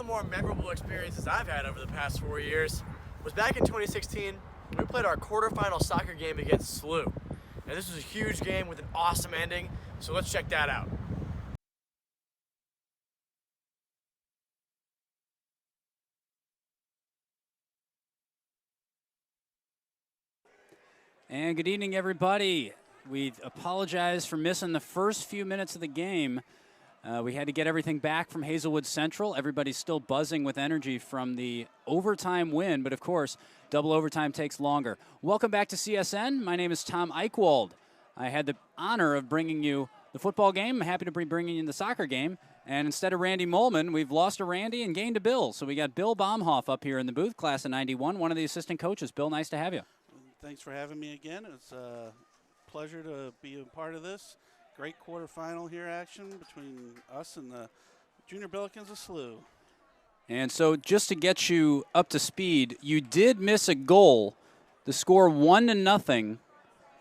more memorable experiences I've had over the past 4 years was back in 2016 when we played our quarterfinal soccer game against SLU. And this was a huge game with an awesome ending, so let's check that out. And good evening, everybody. We apologize for missing the first few minutes of the game. We had to get everything back from Hazelwood Central. Everybody's still buzzing with energy from the overtime win, but of course, double overtime takes longer. Welcome back to CSN. My name is Tom Eichwald. I had the honor of bringing you the football game. I'm happy to be bringing you the soccer game. And instead of Randy Molman, we've lost a Randy and gained a Bill. So we got Bill Baumhoff up here in the booth, class of 91, one of the assistant coaches. Bill, nice to have you. Thanks for having me again. It's a pleasure to be a part of this great quarterfinal here action between us and the Junior Billikens of SLU. And so just to get you up to speed, you did miss a goal. The score 1-0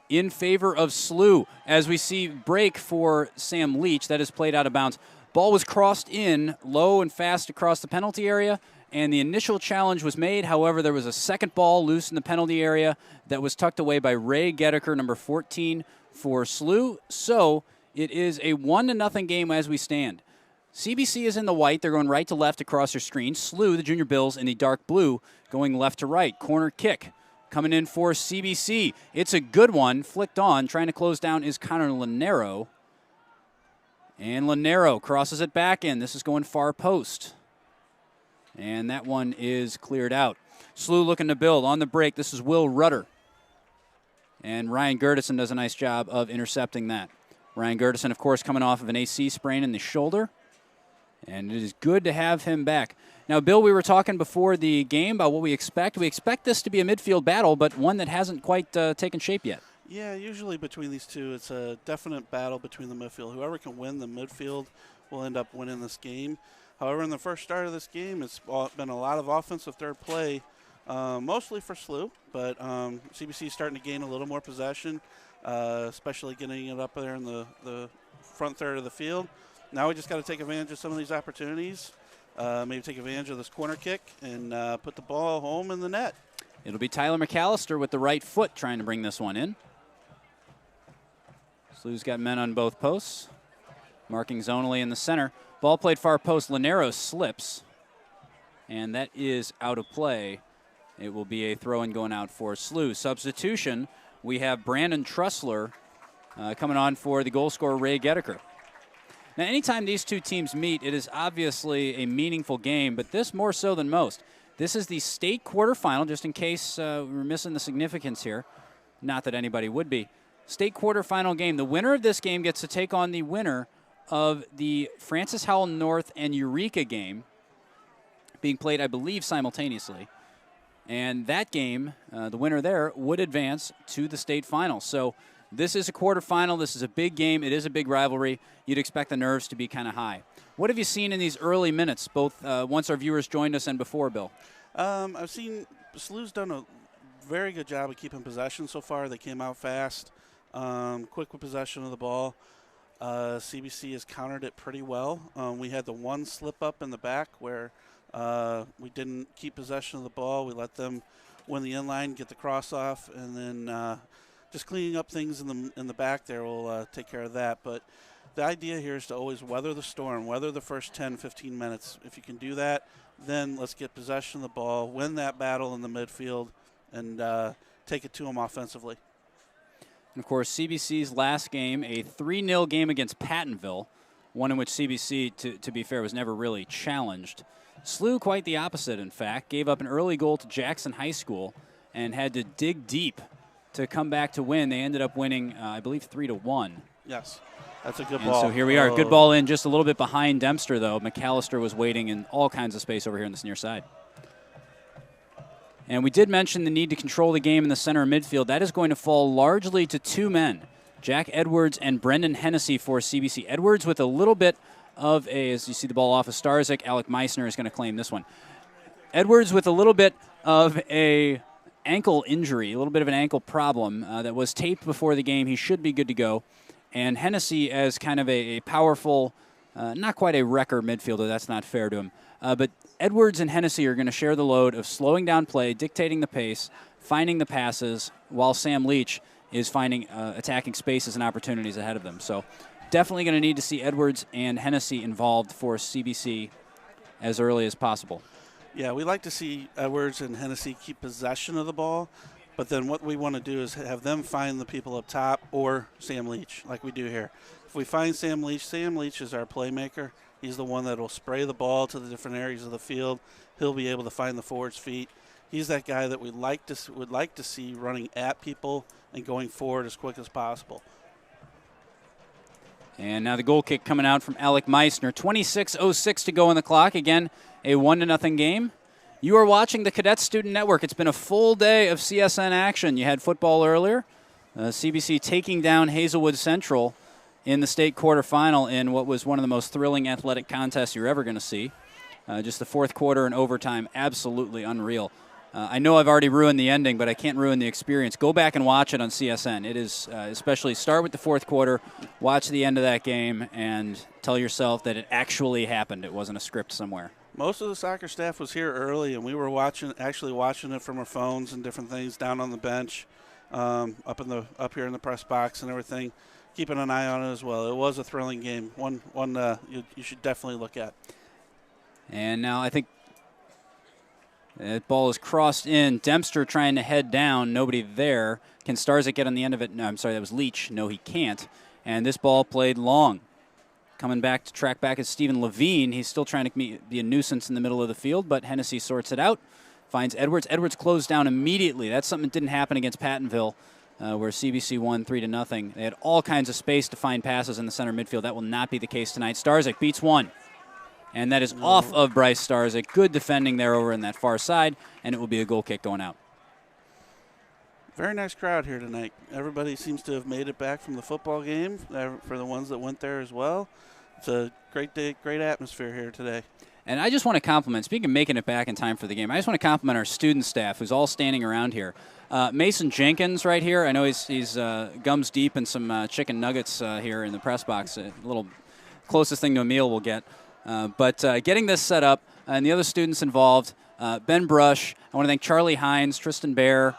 in favor of SLU. As we see break for Sam Leach, that is played out of bounds. Ball was crossed in low and fast across the penalty area, and the initial challenge was made. However, there was a second ball loose in the penalty area that was tucked away by Ray Gedeker, number 14, for SLU. So it is a 1-0 game as we stand. CBC is in the white. They're going right to left across your screen. SLU, the Junior Bills, in the dark blue, going left to right. Corner kick coming in for CBC. It's a good one. Flicked on. Trying to close down is Connor Lanero. And Lanero crosses it back in. This is going far post. And that one is cleared out. SLU looking to build on the break. This is Will Rudder. And Ryan Gertison does a nice job of intercepting that. Ryan Gertison, of course, coming off of an AC sprain in the shoulder. And it is good to have him back. Now, Bill, we were talking before the game about what we expect. We expect this to be a midfield battle, but one that hasn't quite taken shape yet. Yeah, usually between these two, it's a definite battle between the midfield. Whoever can win the midfield will end up winning this game. However, in the first start of this game, it's been a lot of offensive third play, mostly for SLU, but CBC is starting to gain a little more possession, especially getting it up there in the front third of the field. Now we just got to take advantage of some of these opportunities, maybe take advantage of this corner kick and put the ball home in the net. It'll be Tyler McAllister with the right foot trying to bring this one in. SLU's got men on both posts, marking zonally in the center. Ball played far post. Lanero slips, and that is out of play. It will be a throw-in going out for SLU. Substitution, we have Brandon Trussler coming on for the goal scorer, Ray Gedeker. Now, anytime these two teams meet, it is obviously a meaningful game, but this more so than most. This is the state quarterfinal, just in case we're missing the significance here. Not that anybody would be. State quarterfinal game. The winner of this game gets to take on the winner of the Francis Howell North and Eureka game, being played, I believe, simultaneously. And that game, the winner there, would advance to the state final. So this is a quarterfinal. This is a big game. It is a big rivalry. You'd expect the nerves to be kind of high. What have you seen in these early minutes, both once our viewers joined us and before, Bill? I've seen SLU's done a very good job of keeping possession so far. They came out fast, quick with possession of the ball. CBC has countered it pretty well. We had the one slip up in the back where we didn't keep possession of the ball. We let them win the inline, get the cross off, and then just cleaning up things in the back there will take care of that. But the idea here is to always weather the storm, weather the first 10, 15 minutes. If you can do that, then let's get possession of the ball, win that battle in the midfield, and take it to them offensively. And of course, CBC's last game, a 3-0 game against Pattonville, one in which CBC, to be fair, was never really challenged. SLU, quite the opposite, in fact, gave up an early goal to Jackson High School and had to dig deep to come back to win. They ended up winning, I believe, 3-1. Yes, that's a good and ball. So here we are. Good ball in, just a little bit behind Dempster, though. McAllister was waiting in all kinds of space over here on this near side. And we did mention the need to control the game in the center of midfield. That is going to fall largely to two men, Jack Edwards and Brendan Hennessy for CBC. Edwards with a little bit of a, as you see the ball off of Starzik, Alec Meissner is going to claim this one. Edwards with a little bit of a ankle injury, a little bit of an ankle problem that was taped before the game. He should be good to go. And Hennessy as kind of a powerful not quite a wrecker midfielder. That's not fair to him. But Edwards and Hennessy are going to share the load of slowing down play, dictating the pace, finding the passes, while Sam Leach is finding attacking spaces and opportunities ahead of them. So definitely going to need to see Edwards and Hennessy involved for CBC as early as possible. Yeah, we like to see Edwards and Hennessy keep possession of the ball, but then what we want to do is have them find the people up top or Sam Leach, like we do here. If we find Sam Leach is our playmaker. He's the one that will spray the ball to the different areas of the field. He'll be able to find the forward's feet. He's that guy that would like to see running at people and going forward as quick as possible. And now the goal kick coming out from Alec Meissner. 26:06 to go on the clock. Again, a 1-0 game. You are watching the Cadet Student Network. It's been a full day of CSN action. You had football earlier. CBC taking down Hazelwood Central in the state quarterfinal in what was one of the most thrilling athletic contests you're ever going to see. Just the fourth quarter and overtime, absolutely unreal. I know I've already ruined the ending, but I can't ruin the experience. Go back and watch it on CSN. It is, especially start with the fourth quarter, watch the end of that game, and tell yourself that it actually happened. It wasn't a script somewhere. Most of the soccer staff was here early, and we were actually watching it from our phones and different things down on the bench, up here in the press box and everything, keeping an eye on it as well. It was a thrilling game, one you should definitely look at. And now I think that ball is crossed in. Dempster trying to head down. Nobody there. Can Starzyk get on the end of it? No, I'm sorry, that was Leach. No, he can't. And this ball played long. Coming back to track back is Stephen Levine. He's still trying to be a nuisance in the middle of the field, but Hennessy sorts it out. Finds Edwards. Edwards closed down immediately. That's something that didn't happen against Pattonville, where CBC won 3-0. They had all kinds of space to find passes in the center midfield. That will not be the case tonight. Starzyk beats one. And that is off of Bryce Starzyk. Good defending there over in that far side, and it will be a goal kick going out. Very nice crowd here tonight. Everybody seems to have made it back from the football game, for the ones that went there as well. It's a great day, great atmosphere here today. And I just want to compliment, speaking of making it back in time for the game, I just want to compliment our student staff who's all standing around here. Mason Jenkins right here, I know he's gums deep in some chicken nuggets here in the press box, a little closest thing to a meal we'll get. But getting this set up and the other students involved, Ben Brush, I want to thank Charlie Hines, Tristan Bear,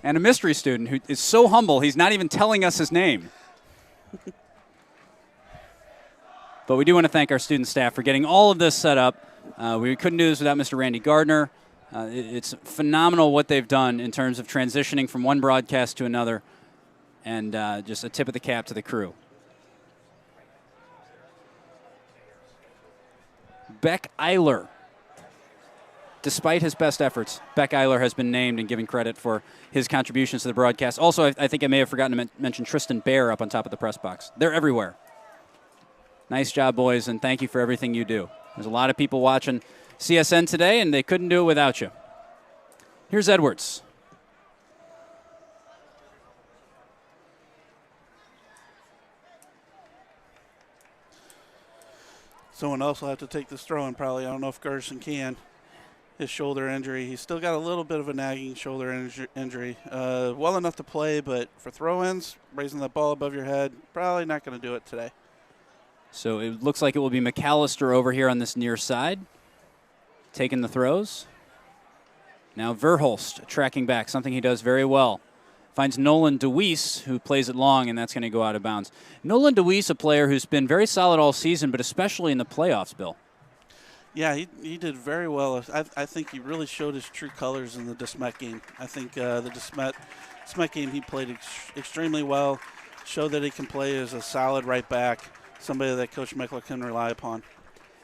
and a mystery student who is so humble he's not even telling us his name. But we do want to thank our student staff for getting all of this set up. We couldn't do this without Mr. Randy Gardner. It's phenomenal what they've done in terms of transitioning from one broadcast to another, and just a tip of the cap to the crew. Beck Eiler. Despite his best efforts, Beck Eiler has been named and given credit for his contributions to the broadcast. Also, I think I may have forgotten to mention Tristan Bear up on top of the press box. They're everywhere. Nice job, boys, and thank you for everything you do. There's a lot of people watching CSN today, and they couldn't do it without you. Here's Edwards. Someone else will have to take this throw in probably. I don't know if Gerson can. His shoulder injury. He's still got a little bit of a nagging shoulder injury. Well enough to play, but for throw-ins, raising that ball above your head, probably not going to do it today. So it looks like it will be McAllister over here on this near side, taking the throws. Now Verhulst tracking back, something he does very well. Finds Nolan DeWeese, who plays it long, and that's going to go out of bounds. Nolan DeWeese, a player who's been very solid all season, but especially in the playoffs, Bill. Yeah, he did very well. I think he really showed his true colors in the DeSmet game. I think the DeSmet game he played extremely well, showed that he can play as a solid right back, somebody that Coach Meckler can rely upon.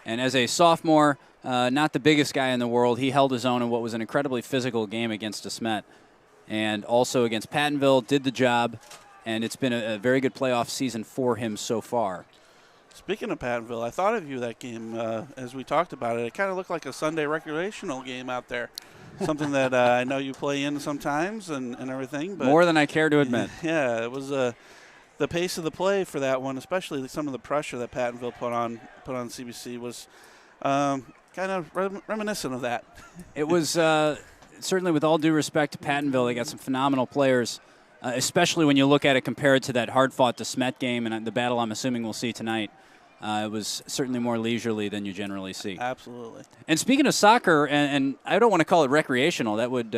And as a sophomore, not the biggest guy in the world, he held his own in what was an incredibly physical game against DeSmet. And also against Pattonville, did the job, and it's been a very good playoff season for him so far. Speaking of Pattonville, I thought of you that game as we talked about it. It kind of looked like a Sunday recreational game out there, something that I know you play in sometimes and everything. But more than I care to admit. Yeah, it was the pace of the play for that one, especially some of the pressure that Pattonville put on CBC was kind of reminiscent of that. It was certainly with all due respect to Pattonville, they got some phenomenal players, especially when you look at it compared to that hard-fought DeSmet game and the battle I'm assuming we'll see tonight. It was certainly more leisurely than you generally see. Absolutely. And speaking of soccer, and I don't want to call it recreational, that would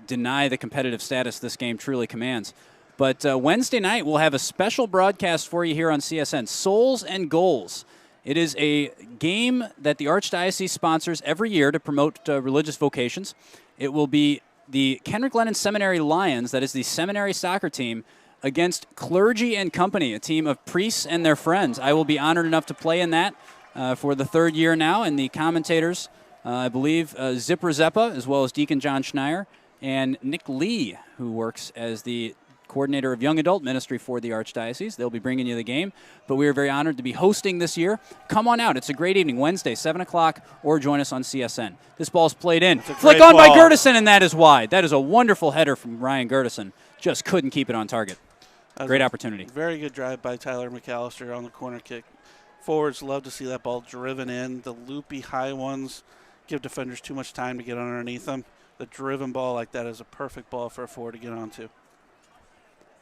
deny the competitive status this game truly commands. But Wednesday night, we'll have a special broadcast for you here on CSN, Souls and Goals. It is a game that the Archdiocese sponsors every year to promote religious vocations. It will be the Kendrick Lennon Seminary Lions, that is the seminary soccer team, against Clergy and Company, a team of priests and their friends. I will be honored enough to play in that for the third year now, and the commentators, I believe, Zipper Zeppa, as well as Deacon John Schneier, and Nick Lee, who works as the coordinator of young adult ministry for the Archdiocese. They'll be bringing you the game, but we are very honored to be hosting this year. Come on out. It's a great evening, Wednesday, 7 o'clock, or join us on CSN. This ball's played in. Flick on by Gertison, and that is wide. That is a wonderful header from Ryan Gertison. Just couldn't keep it on target. Great opportunity. Very good drive by Tyler McAllister on the corner kick. Forwards love to see that ball driven in. The loopy high ones give defenders too much time to get underneath them. The driven ball like that is a perfect ball for a forward to get onto.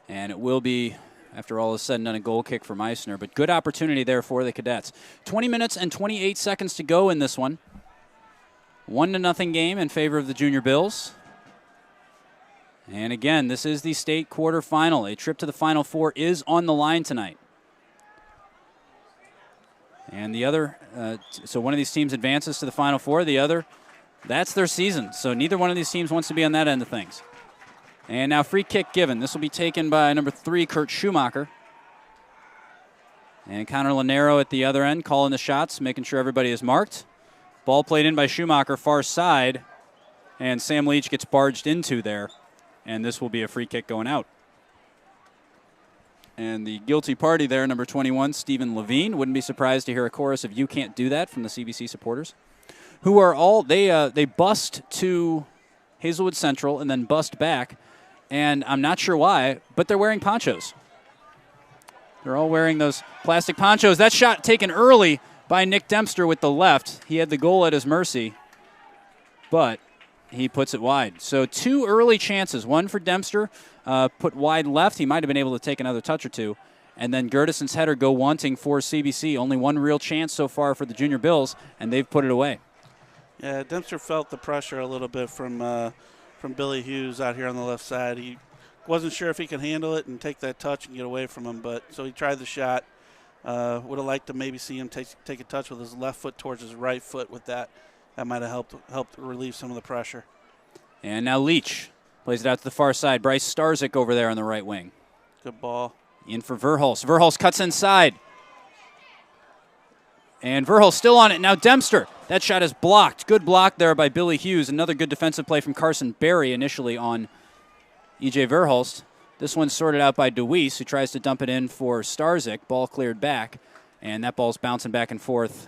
And it will be, after all is said and done, a goal kick for Meissner. But good opportunity there for the Cadets. 20 minutes and 28 seconds to go in this one. 1-0 game in favor of the Junior Bills. And again, this is the state quarterfinal. A trip to the Final Four is on the line tonight. And the other, so one of these teams advances to the Final Four. The other, that's their season. So neither one of these teams wants to be on that end of things. And now free kick given. This will be taken by number 3, Kurt Schumacher. And Connor Lanero at the other end, calling the shots, making sure everybody is marked. Ball played in by Schumacher, far side. And Sam Leach gets barged into there. And this will be a free kick going out. And the guilty party there, number 21, Stephen Levine. Wouldn't be surprised to hear a chorus of "You Can't Do That" from the CBC supporters, who are all, they bust to Hazelwood Central and then bust back. And I'm not sure why, but they're wearing ponchos. They're all wearing those plastic ponchos. That shot taken early by Nick Dempster with the left. He had the goal at his mercy, but he puts it wide. So 2 early chances, one for Dempster, put wide left. He might have been able to take another touch or two. And then Gertison's header go wanting for CBC. Only one real chance so far for the Junior Bills, and they've put it away. Yeah, Dempster felt the pressure a little bit from Billy Hughes out here on the left side. He wasn't sure if he could handle it and take that touch and get away from him, but so he tried the shot. Would have liked to maybe see him take a touch with his left foot towards his right foot with that. That might have helped relieve some of the pressure. And now Leach plays it out to the far side. Bryce Starzyk over there on the right wing. Good ball. In for Verhulst. Verhulst cuts inside. And Verhulst still on it. Now Dempster. That shot is blocked. Good block there by Billy Hughes. Another good defensive play from Carson Berry initially on E.J. Verhulst. This one's sorted out by DeWeese, who tries to dump it in for Starzyk. Ball cleared back. And that ball's bouncing back and forth,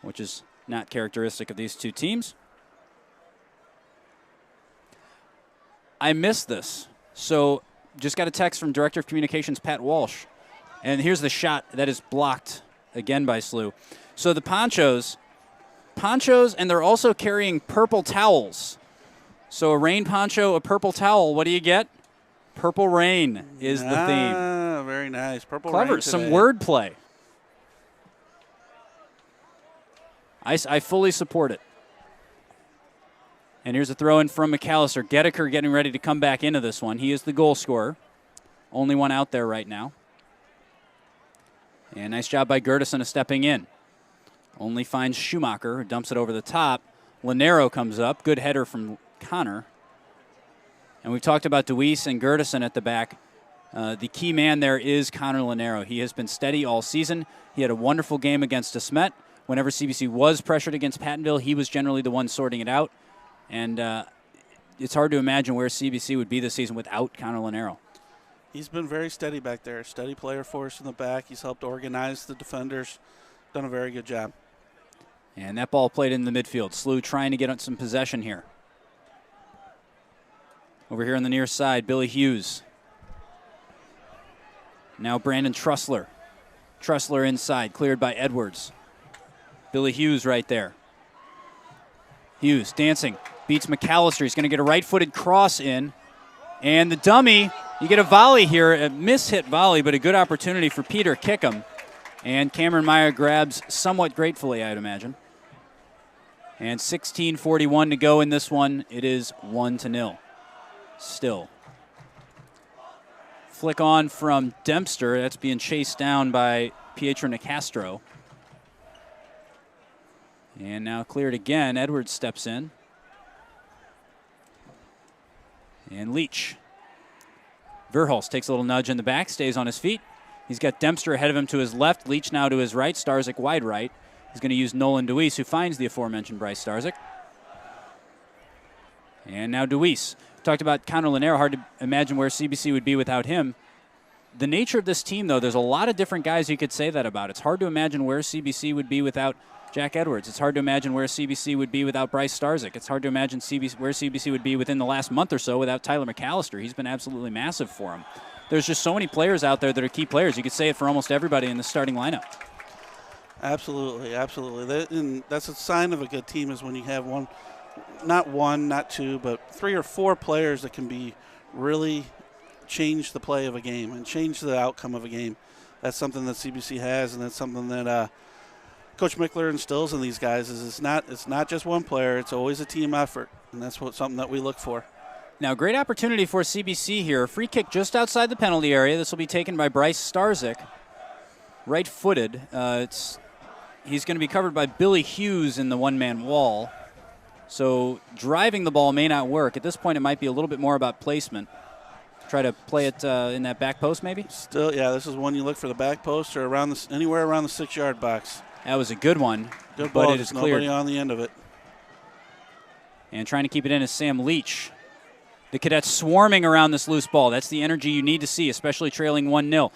which is not characteristic of these two teams. I missed this. So just got a text from Director of Communications Pat Walsh. And here's the shot that is blocked again by SLU. So the ponchos, and they're also carrying purple towels. So a rain poncho, a purple towel. What do you get? Purple rain is the theme. Very nice. Purple Clever. rain today. Some wordplay. I fully support it. And here's a throw in from McAllister. Geddeker getting ready to come back into this one. He is the goal scorer. Only one out there right now. And nice job by Gertison of stepping in. Only finds Schumacher, who dumps it over the top. Lanero comes up. Good header from Connor. And we've talked about DeWeese and Gertison at the back. The key man there is Connor Lanero. He has been steady all season. He had a wonderful game against DeSmet. Whenever CBC was pressured against Pattonville, he was generally the one sorting it out. And it's hard to imagine where CBC would be this season without Connor Lanero. He's been very steady back there. Steady player for us in the back. He's helped organize the defenders. Done a very good job. And that ball played in the midfield. SLU trying to get some possession here. Over here on the near side, Billy Hughes. Now Brandon Trussler. Trussler inside, cleared by Edwards. Billy Hughes right there. Hughes dancing, beats McAllister. He's going to get a right-footed cross in. And the dummy, you get a volley here, a miss-hit volley, but a good opportunity for Peter Kickham. And Cameron Meyer grabs somewhat gratefully, I'd imagine. And 16:41 to go in this one. It is 1-0 still. Flick on from Dempster. That's being chased down by Pietro Nicastro. And now cleared again. Edwards steps in. And Leach. Verhulst takes a little nudge in the back, stays on his feet. He's got Dempster ahead of him to his left. Leach now to his right. Starzyk wide right. He's going to use Nolan Deweese, who finds the aforementioned Bryce Starzyk. And now Deweese. Talked about Conor Linero. Hard to imagine where CBC would be without him. The nature of this team, though, there's a lot of different guys you could say that about. It's hard to imagine where CBC would be without Jack Edwards. It's hard to imagine where CBC would be without Bryce Starzyk. It's hard to imagine where CBC would be within the last month or so without Tyler McAllister. He's been absolutely massive for him. There's just so many players out there that are key players. You could say it for almost everybody in the starting lineup. Absolutely, absolutely. And that's a sign of a good team is when you have not one, not two, but 3 or 4 players that can be really change the play of a game and change the outcome of a game. That's something that CBC has, and that's something that Coach Mickler instills in these guys. Is it's not just one player; it's always a team effort, and that's something that we look for. Now, great opportunity for CBC here. Free kick just outside the penalty area. This will be taken by Bryce Starzyk, right-footed. He's going to be covered by Billy Hughes in the one-man wall. So driving the ball may not work. At this point, it might be a little bit more about placement. Try to play it in that back post, maybe? Still, yeah, this is one you look for the back post or anywhere around the 6-yard box. That was a good one, good but ball, it is cleared. Nobody on the end of it. And trying to keep it in is Sam Leach. The Cadets swarming around this loose ball. That's the energy you need to see, especially trailing 1-0.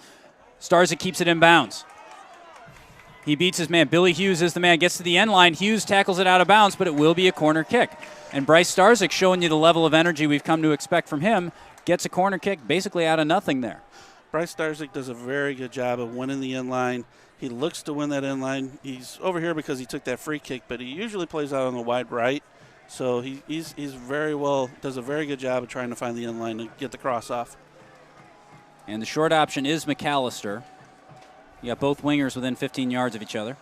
Starzyk keeps it in bounds. He beats his man. Billy Hughes is the man. Gets to the end line. Hughes tackles it out of bounds, but it will be a corner kick. And Bryce Starzyk, showing you the level of energy we've come to expect from him, gets a corner kick basically out of nothing there. Bryce Starzyk does a very good job of winning the end line. He looks to win that end line. He's over here because he took that free kick, but he usually plays out on the wide right. So he's very well, does a very good job of trying to find the end line to get the cross off. And the short option is McAllister. You got both wingers within 15 yards of each other.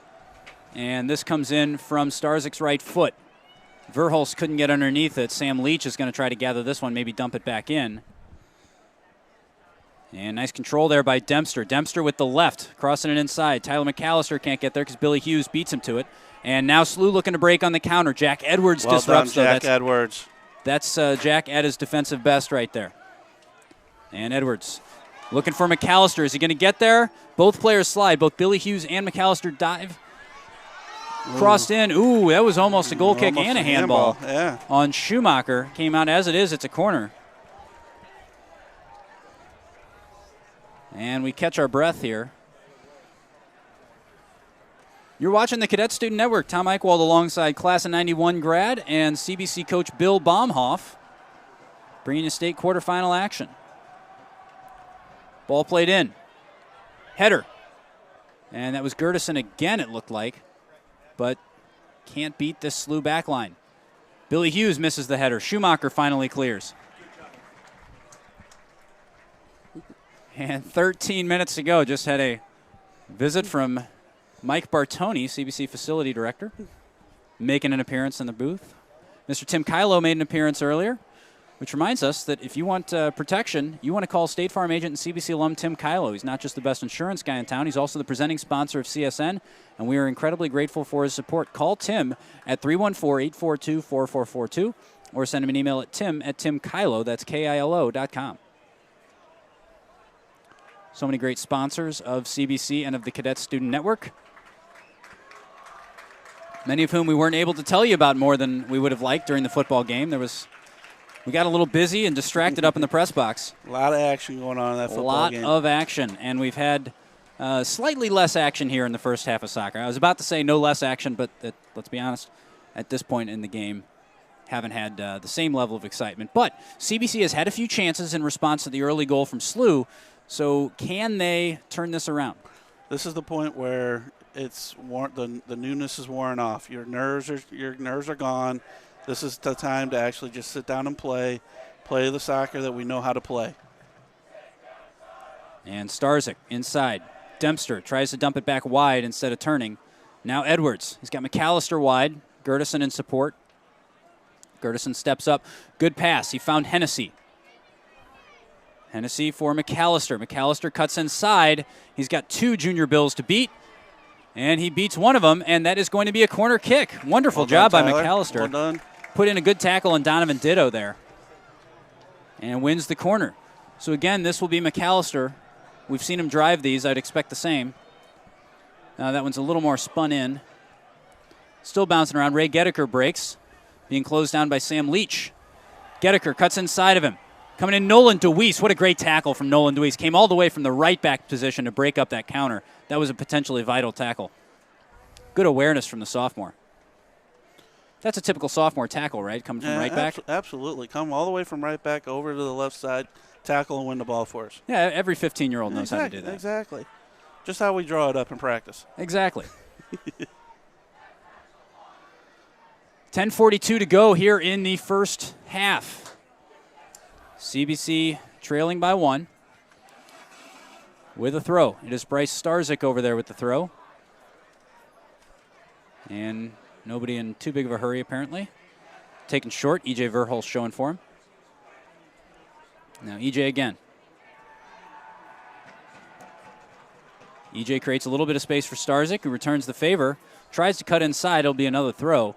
And this comes in from Starzyk's right foot. Verhulst couldn't get underneath it. Sam Leach is going to try to gather this one, maybe dump it back in. And nice control there by Dempster. Dempster with the left, crossing it inside. Tyler McAllister can't get there because Billy Hughes beats him to it. And now Slew looking to break on the counter. Jack Edwards disrupts. Well done, Jack Edwards. That's Jack at his defensive best right there. And Edwards looking for McAllister. Is he going to get there? Both players slide. Both Billy Hughes and McAllister dive. Crossed in. Ooh, that was almost a goal kick and a handball. Yeah. On Schumacher. Came out as it is. It's a corner. And we catch our breath here. You're watching the Cadet Student Network. Tom Eichwald alongside Class of 91 grad and CBC coach Bill Baumhoff, bringing you state quarterfinal action. Ball played in. Header. And that was Gertison again, it looked like. But can't beat this Slew back line. Billy Hughes misses the header. Schumacher finally clears. And 13 minutes to go. Just had a visit from Mike Bartoni, CBC facility director, making an appearance in the booth. Mr. Tim Kylo made an appearance earlier, which reminds us that if you want protection, you want to call State Farm agent and CBC alum Tim Kylo. He's not just the best insurance guy in town, he's also the presenting sponsor of CSN, and we are incredibly grateful for his support. Call Tim at 314-842-4442 or send him an email at tim@timkylo, that's KILO.com. So many great sponsors of CBC and of the Cadet Student Network, many of whom we weren't able to tell you about more than we would have liked during the football game. We got a little busy and distracted up in the press box. A lot of action going on in that football game. A lot of action, and we've had slightly less action here in the first half of soccer. I was about to say no less action, but let's be honest, at this point in the game, haven't had the same level of excitement. But CBC has had a few chances in response to the early goal from Slew, so can they turn this around? This is the point where the newness is worn off. Your nerves are gone. This is the time to actually just sit down and play the soccer that we know how to play. And Starzyk inside. Dempster tries to dump it back wide instead of turning. Now Edwards. He's got McAllister wide. Gertison in support. Gertison steps up. Good pass. He found Hennessy. Hennessy for McAllister. McAllister cuts inside. He's got 2 junior bills to beat. And he beats one of them, and that is going to be a corner kick. Wonderful job by McAllister. Well done. Put in a good tackle on Donovan Ditto there. And wins the corner. So again, this will be McAllister. We've seen him drive these. I'd expect the same. That one's a little more spun in. Still bouncing around. Ray Gedeker breaks. Being closed down by Sam Leach. Gedeker cuts inside of him. Coming in, Nolan DeWeese. What a great tackle from Nolan DeWeese. Came all the way from the right back position to break up that counter. That was a potentially vital tackle. Good awareness from the sophomore. That's a typical sophomore tackle, right? Coming from right back? Absolutely. Come all the way from right back over to the left side, tackle and win the ball for us. Yeah, every 15-year-old knows how to do that. Exactly. Just how we draw it up in practice. Exactly. 10:42 to go here in the first half. CBC trailing by 1 with a throw. It is Bryce Starzyk over there with the throw. And nobody in too big of a hurry, apparently. Taken short. E.J. Verhulst showing for him. Now E.J. again. E.J. creates a little bit of space for Starzyk, who returns the favor. Tries to cut inside. It'll be another throw.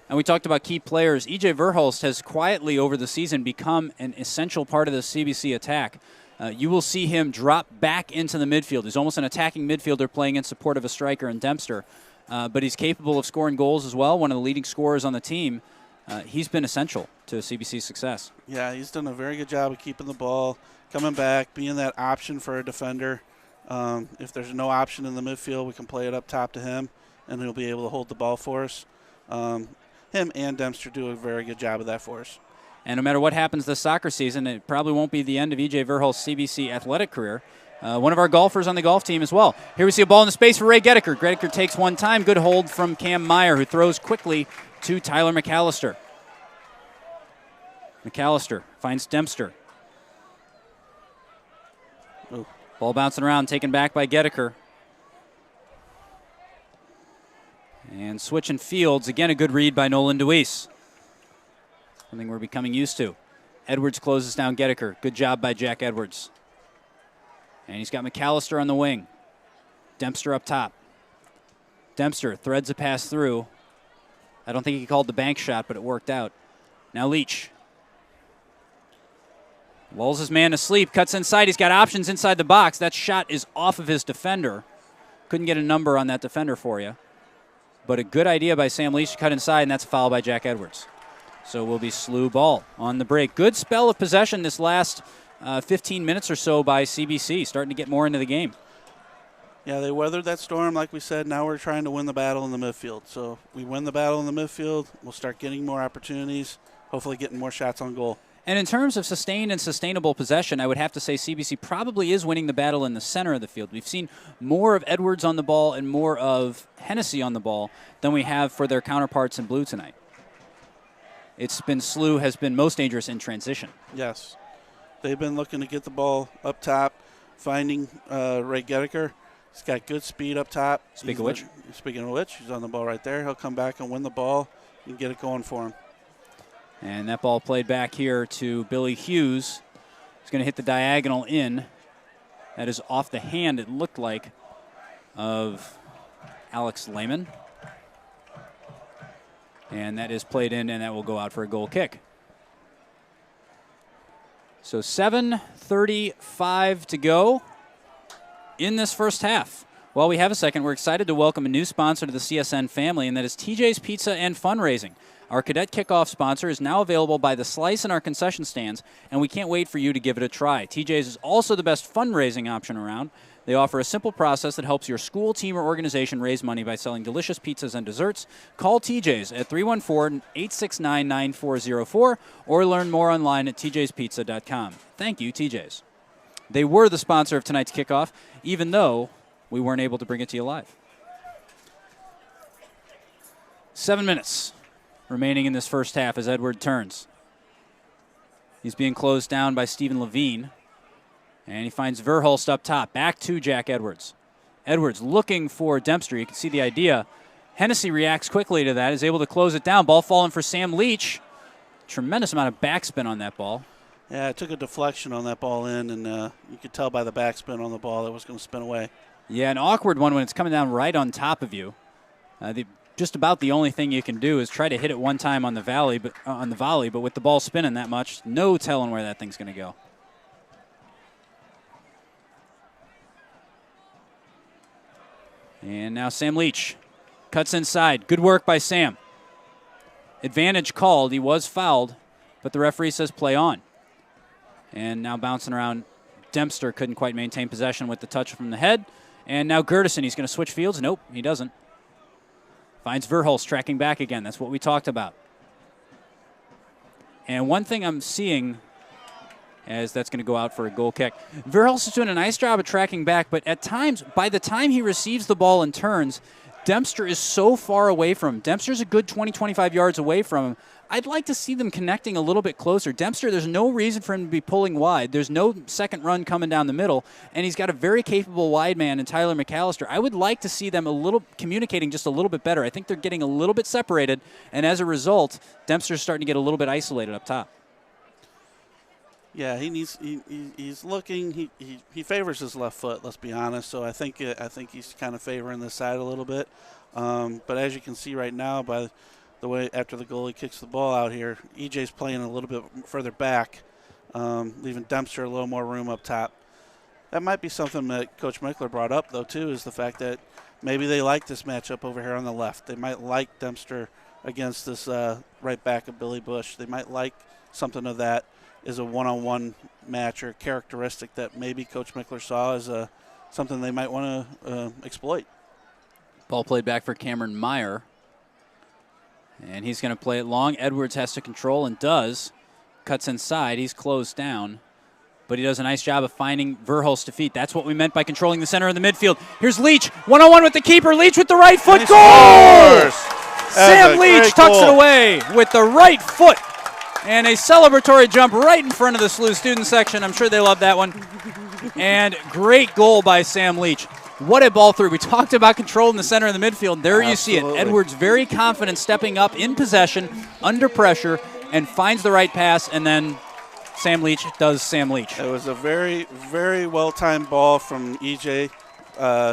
And we talked about key players. E.J. Verhulst has quietly over the season become an essential part of the CBC attack. You will see him drop back into the midfield. He's almost an attacking midfielder playing in support of a striker and Dempster. But he's capable of scoring goals as well, one of the leading scorers on the team. He's been essential to CBC's success. Yeah, he's done a very good job of keeping the ball, coming back, being that option for a defender. If there's no option in the midfield, we can play it up top to him, and he'll be able to hold the ball for us. Him and Dempster do a very good job of that for us. And no matter what happens this soccer season, it probably won't be the end of E.J. Verhulst's CBC athletic career. One of our golfers on the golf team as well. Here we see a ball in the space for Ray Gedeker. Gedeker takes one time. Good hold from Cam Meyer, who throws quickly to Tyler McAllister. McAllister finds Dempster. Ooh. Ball bouncing around, taken back by Gedeker. And switching fields. Again, a good read by Nolan DeWeese. Something we're becoming used to. Edwards closes down Gedeker. Good job by Jack Edwards. And he's got McAllister on the wing. Dempster up top. Dempster threads a pass through. I don't think he called the bank shot, but it worked out. Now Leach. Lulls his man to sleep. Cuts inside. He's got options inside the box. That shot is off of his defender. Couldn't get a number on that defender for you. But a good idea by Sam Leach to cut inside, and that's a foul by Jack Edwards. So we'll be SLU ball on the break. Good spell of possession this last 15 minutes or so by CBC, starting to get more into the game. Yeah, they weathered that storm, like we said. Now we're trying to win the battle in the midfield. So if we win the battle in the midfield, we'll start getting more opportunities, hopefully getting more shots on goal. And in terms of sustained and sustainable possession, I would have to say CBC probably is winning the battle in the center of the field. We've seen more of Edwards on the ball and more of Hennessy on the ball than we have for their counterparts in blue tonight. It's been SLU has been most dangerous in transition. Yes. They've been looking to get the ball up top, finding Ray Gedeker. He's got good speed up top. Speaking of which, he's on the ball right there. He'll come back and win the ball and get it going for him. And that ball played back here to Billy Hughes. He's going to hit the diagonal in. That is off the hand, it looked like, of Alex Lehman. And that is played in, and that will go out for a goal kick. So 7:35 to go in this first half. While we have a second, we're excited to welcome a new sponsor to the CSN family, and that is TJ's Pizza and Fundraising. Our cadet kickoff sponsor is now available by the slice in our concession stands, and we can't wait for you to give it a try. TJ's is also the best fundraising option around. They offer a simple process that helps your school, team, or organization raise money by selling delicious pizzas and desserts. Call TJ's at 314-869-9404 or learn more online at tjspizza.com. Thank you, TJ's. They were the sponsor of tonight's kickoff, even though we weren't able to bring it to you live. 7 minutes. remaining in this first half as Edward turns. He's being closed down by Stephen Levine. And he finds Verhulst up top. Back to Jack Edwards. Edwards looking for Dempster. You can see the idea. Hennessy reacts quickly to that, is able to close it down. Ball falling for Sam Leach. Tremendous amount of backspin on that ball. Yeah, it took a deflection on that ball in, and you could tell by the backspin on the ball that was going to spin away. Yeah, an awkward one when it's coming down right on top of you. Just about the only thing you can do is try to hit it one time on the volley, but with the ball spinning that much, no telling where that thing's going to go. And now Sam Leach cuts inside. Good work by Sam. Advantage called. He was fouled, but the referee says play on. And now bouncing around, Dempster couldn't quite maintain possession with the touch from the head. And now Gertison, he's going to switch fields. Nope, he doesn't. Finds Verhulst tracking back again. That's what we talked about. And one thing I'm seeing, as that's going to go out for a goal kick, Verhulst is doing a nice job of tracking back, but at times, by the time he receives the ball and turns, Dempster is so far away from him. Dempster's a good 20, 25 yards away from him. I'd like to see them connecting a little bit closer. Dempster, there's no reason for him to be pulling wide. There's no second run coming down the middle, and he's got a very capable wide man in Tyler McAllister. I would like to see them communicating just a little bit better. I think they're getting a little bit separated, and as a result, Dempster's starting to get a little bit isolated up top. Yeah, he's looking. He favors his left foot. Let's be honest. So I think he's kind of favoring this side a little bit. But as you can see right now, by the way after the goalie kicks the ball out here, EJ's playing a little bit further back, leaving Dempster a little more room up top. That might be something that Coach Michler brought up, though, too, is the fact that maybe they like this matchup over here on the left. They might like Dempster against this right back of Billy Bush. They might like something of that as a one-on-one match or characteristic that maybe Coach Michler saw as something they might want to exploit. Ball played back for Cameron Meyer. And he's going to play it long. Edwards has to control and does. Cuts inside. He's closed down. But he does a nice job of finding Verhulst's feet. That's what we meant by controlling the center of the midfield. Here's Leach. One-on-one with the keeper. Leach with the right foot. Goal! Sam Leach tucks it away with the right foot. And a celebratory jump right in front of the SLU student section. I'm sure they love that one. And great goal by Sam Leach. What a ball through. We talked about control in the center of the midfield. There you see it. Edwards very confident, stepping up in possession, under pressure, and finds the right pass, and then Sam Leach does Sam Leach. It was a very, very well-timed ball from EJ.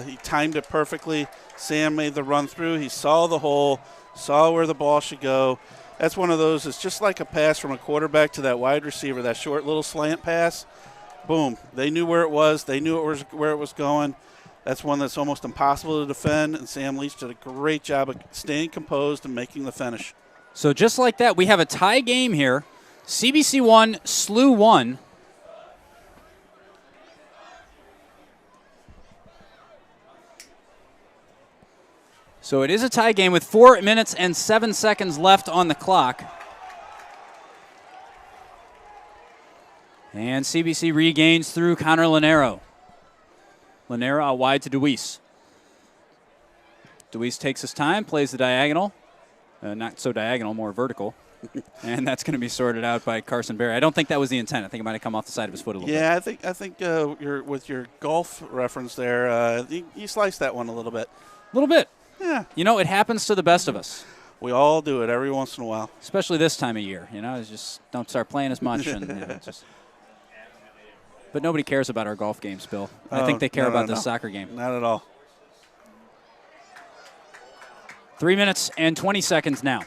He timed it perfectly. Sam made the run through. He saw the hole, saw where the ball should go. That's one of those, it's just like a pass from a quarterback to that wide receiver, that short little slant pass. Boom. They knew where it was. They knew where it was going. That's one that's almost impossible to defend, and Sam Leach did a great job of staying composed and making the finish. So just like that, we have a tie game here. CBC 1, SLU 1. So it is a tie game with 4 minutes and 7 seconds left on the clock. And CBC regains through Connor Lanero. Lanero out wide to Deweese. Deweese takes his time, plays the diagonal. Not so diagonal, more vertical. And that's going to be sorted out by Carson Berry. I don't think that was the intent. I think it might have come off the side of his foot a little bit. Yeah, I think with your golf reference there, you sliced that one a little bit. A little bit. Yeah. You know, it happens to the best of us. We all do it every once in a while. Especially this time of year. You know, it's just don't start playing as much. And but nobody cares about our golf games, Bill. I think they care about this soccer game. Not at all. 3 minutes and 20 seconds now.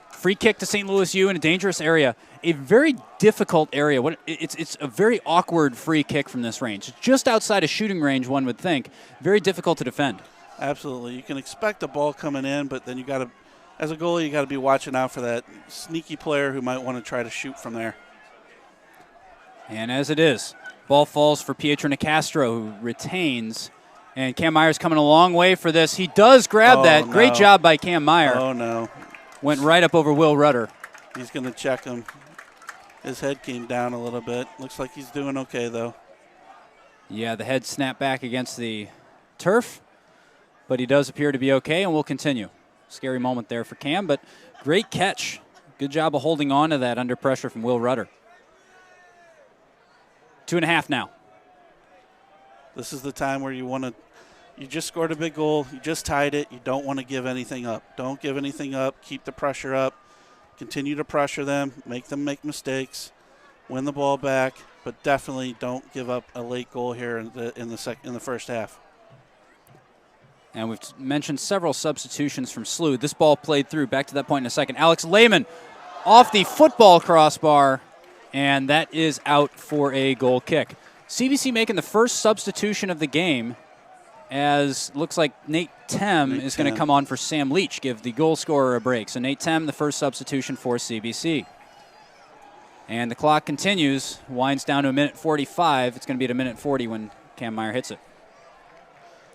Free kick to St. Louis U in a dangerous area. A very difficult area. It's a very awkward free kick from this range. Just outside of shooting range, one would think. Very difficult to defend. Absolutely. You can expect a ball coming in, but then you got to, as a goalie, you got to be watching out for that sneaky player who might want to try to shoot from there. And as it is, ball falls for Pietro Nicastro, who retains. And Cam Meyer's coming a long way for this. He does grab that. No. Great job by Cam Meyer. Oh, no. Went right up over Will Rudder. He's going to check him. His head came down a little bit. Looks like he's doing okay, though. Yeah, the head snapped back against the turf, but he does appear to be okay, and we'll continue. Scary moment there for Cam, but great catch. Good job of holding on to that under pressure from Will Rudder. 2.5 now. This is the time where you want to, you just scored a big goal, you just tied it, you don't want to give anything up. Don't give anything up, keep the pressure up, continue to pressure them, make them make mistakes, win the ball back, but definitely don't give up a late goal here in the first half. And we've mentioned several substitutions from SLU. This ball played through. Back to that point in a second. Alex Lehman off the football crossbar, and that is out for a goal kick. CBC making the first substitution of the game, as looks like Nate Tem is going to come on for Sam Leach, give the goal scorer a break. So Nate Tem, the first substitution for CBC. And the clock continues, winds down to a minute 45. It's going to be at a minute 40 when Cam Meyer hits it.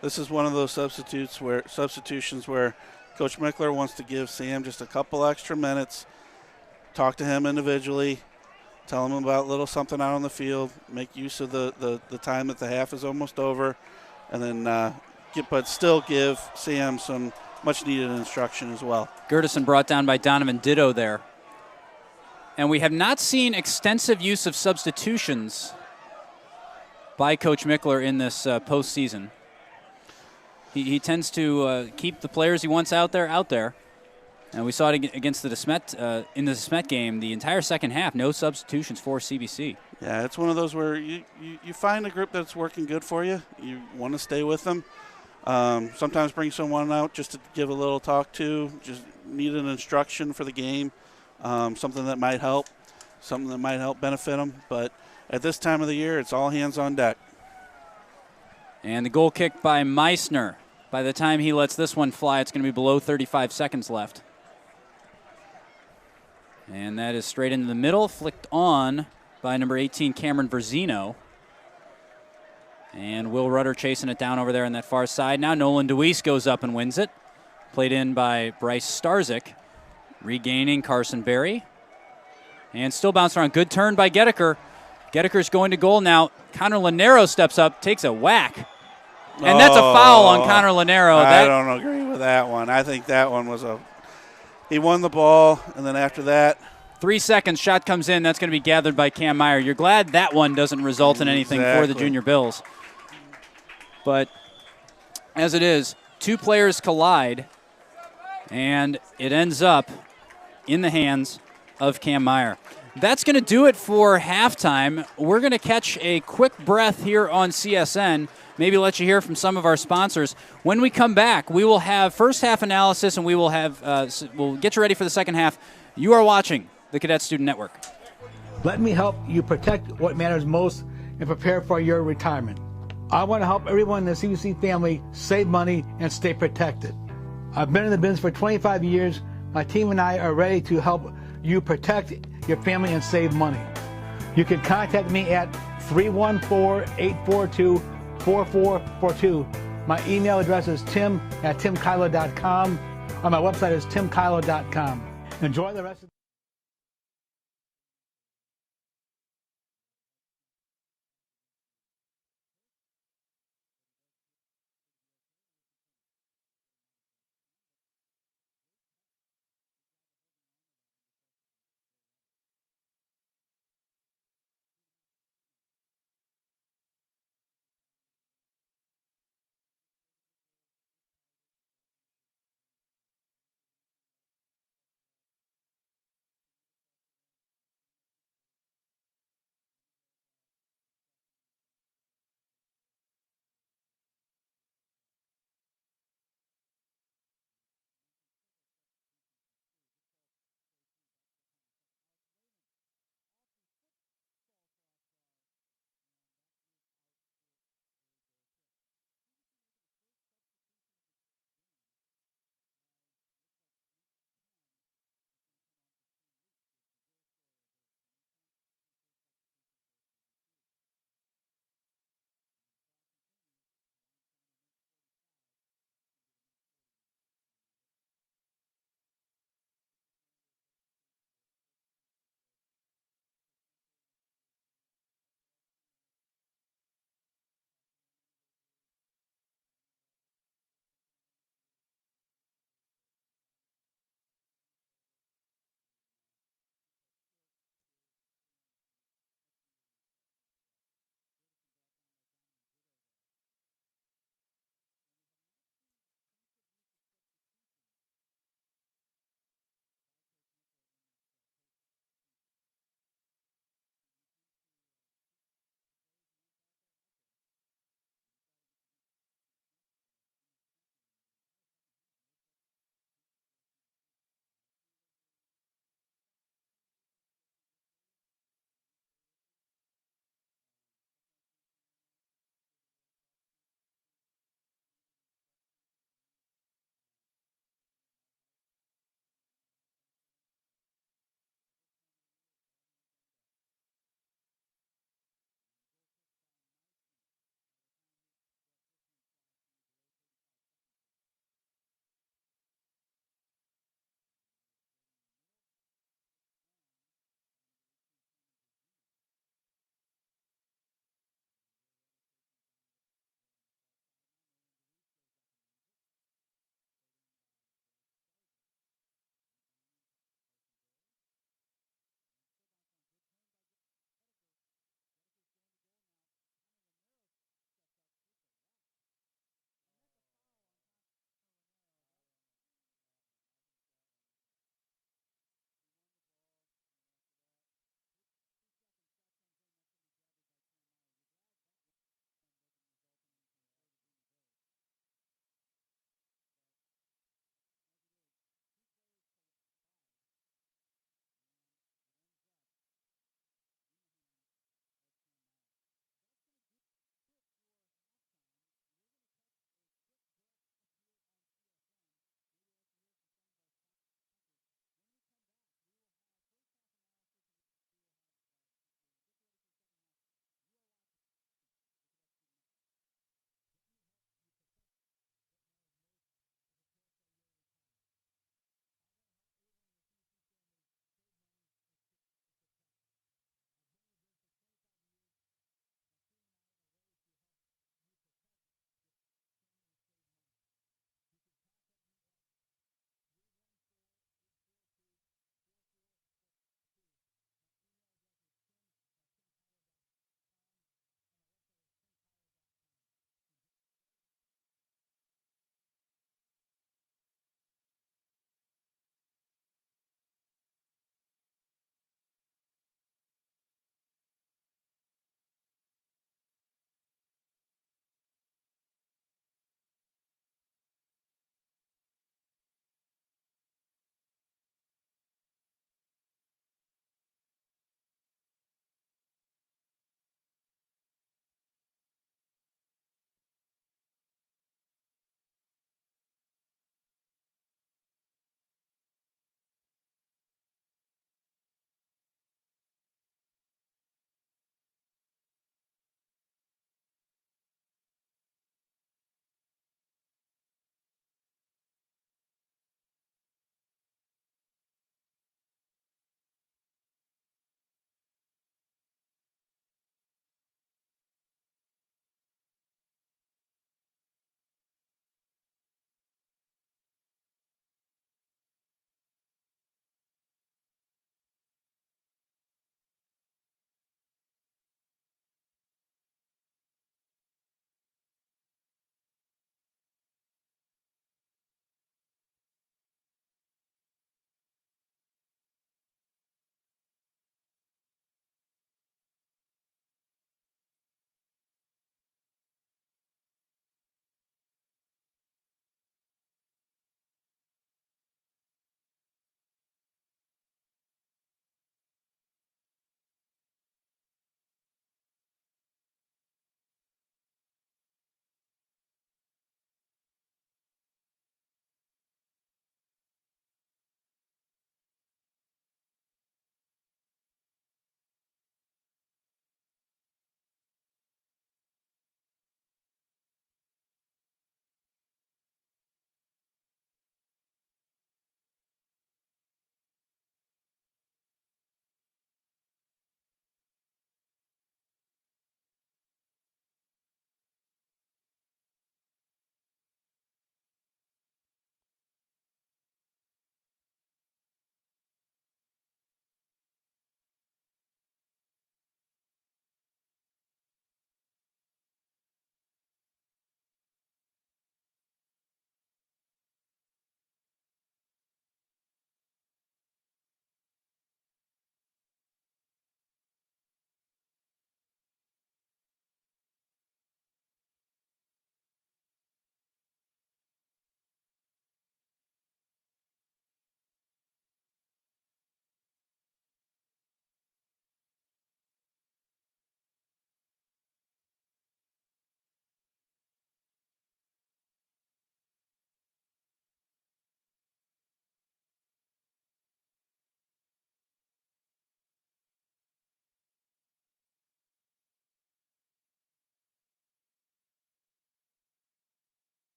This is one of those substitutions where Coach Mickler wants to give Sam just a couple extra minutes, talk to him individually, tell him about a little something out on the field, make use of the time that the half is almost over, and then but still give Sam some much-needed instruction as well. Gertison brought down by Donovan Ditto there. And we have not seen extensive use of substitutions by Coach Mickler in this postseason. He tends to keep the players he wants out there. And we saw it against the DeSmet, in the DeSmet game, the entire second half, no substitutions for CBC. Yeah, it's one of those where you find a group that's working good for you. You want to stay with them. Sometimes bring someone out just to give a little talk to, just need an instruction for the game, something that might help benefit them. But at this time of the year, it's all hands on deck. And the goal kick by Meissner. By the time he lets this one fly, it's going to be below 35 seconds left. And that is straight into the middle, flicked on by number 18, Cameron Verzino. And Will Rudder chasing it down over there on that far side. Now Nolan DeWeese goes up and wins it. Played in by Bryce Starzyk. Regaining Carson Berry. And still bounced around. Good turn by Gedeker. Gedeker's going to goal now. Connor Lanero steps up, takes a whack. And that's a foul on Connor Lanero. I don't agree with that one. I think that one was he won the ball, and then after that. 3 seconds, shot comes in. That's going to be gathered by Cam Meyer. You're glad that one doesn't result in anything for the Junior Bills. But as it is, two players collide, and it ends up in the hands of Cam Meyer. That's going to do it for halftime. We're going to catch a quick breath here on CSN, maybe let you hear from some of our sponsors. When we come back, we will have first half analysis, and we will have we'll get you ready for the second half. You are watching the Cadet Student Network. Let me help you protect what matters most and prepare for your retirement. I want to help everyone in the CBC family save money and stay protected. I've been in the business for 25 years. My team and I are ready to help you protect your family and save money. You can contact me at 314-842-4442. My email address is tim@timkylo.com, or my website is timkylo.com. Enjoy the rest of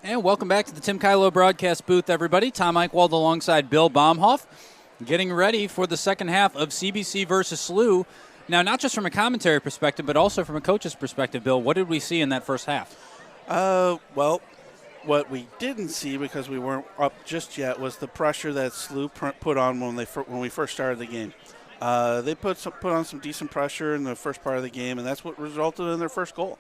And welcome back to the Tim Kylo broadcast booth, everybody. Tom Eichwald alongside Bill Baumhoff, getting ready for the second half of CBC versus SLU. Now, not just from a commentary perspective, but also from a coach's perspective, Bill, what did we see in that first half? Well, what we didn't see, because we weren't up just yet, was the pressure that SLU put on when we first started the game. They put on some decent pressure in the first part of the game, and that's what resulted in their first goal.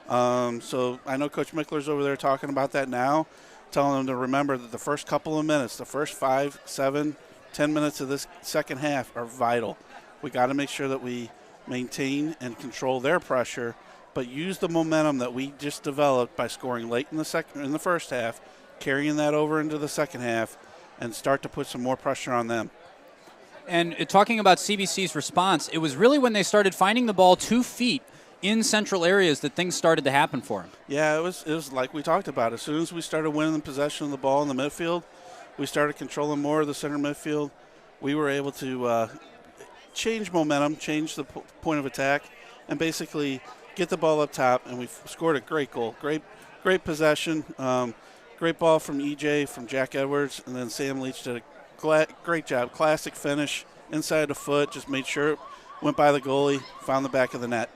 So I know Coach Mickler's over there talking about that now, telling them to remember that the first couple of minutes, the first 5, 7, 10 minutes of this second half are vital. We got to make sure that we maintain and control their pressure, but use the momentum that we just developed by scoring late in the first half, carrying that over into the second half, and start to put some more pressure on them. And talking about CBC's response, it was really when they started finding the ball 2 feet in central areas that things started to happen for them. Yeah, it was like we talked about. As soon as we started winning possession of the ball in the midfield, we started controlling more of the center midfield. We were able to change momentum, change the point of attack, and basically get the ball up top, and we scored a great goal. Great possession. Great ball from EJ, from Jack Edwards, and then Sam Leach did a great job. Classic finish, inside the foot, just made sure it went by the goalie, found the back of the net.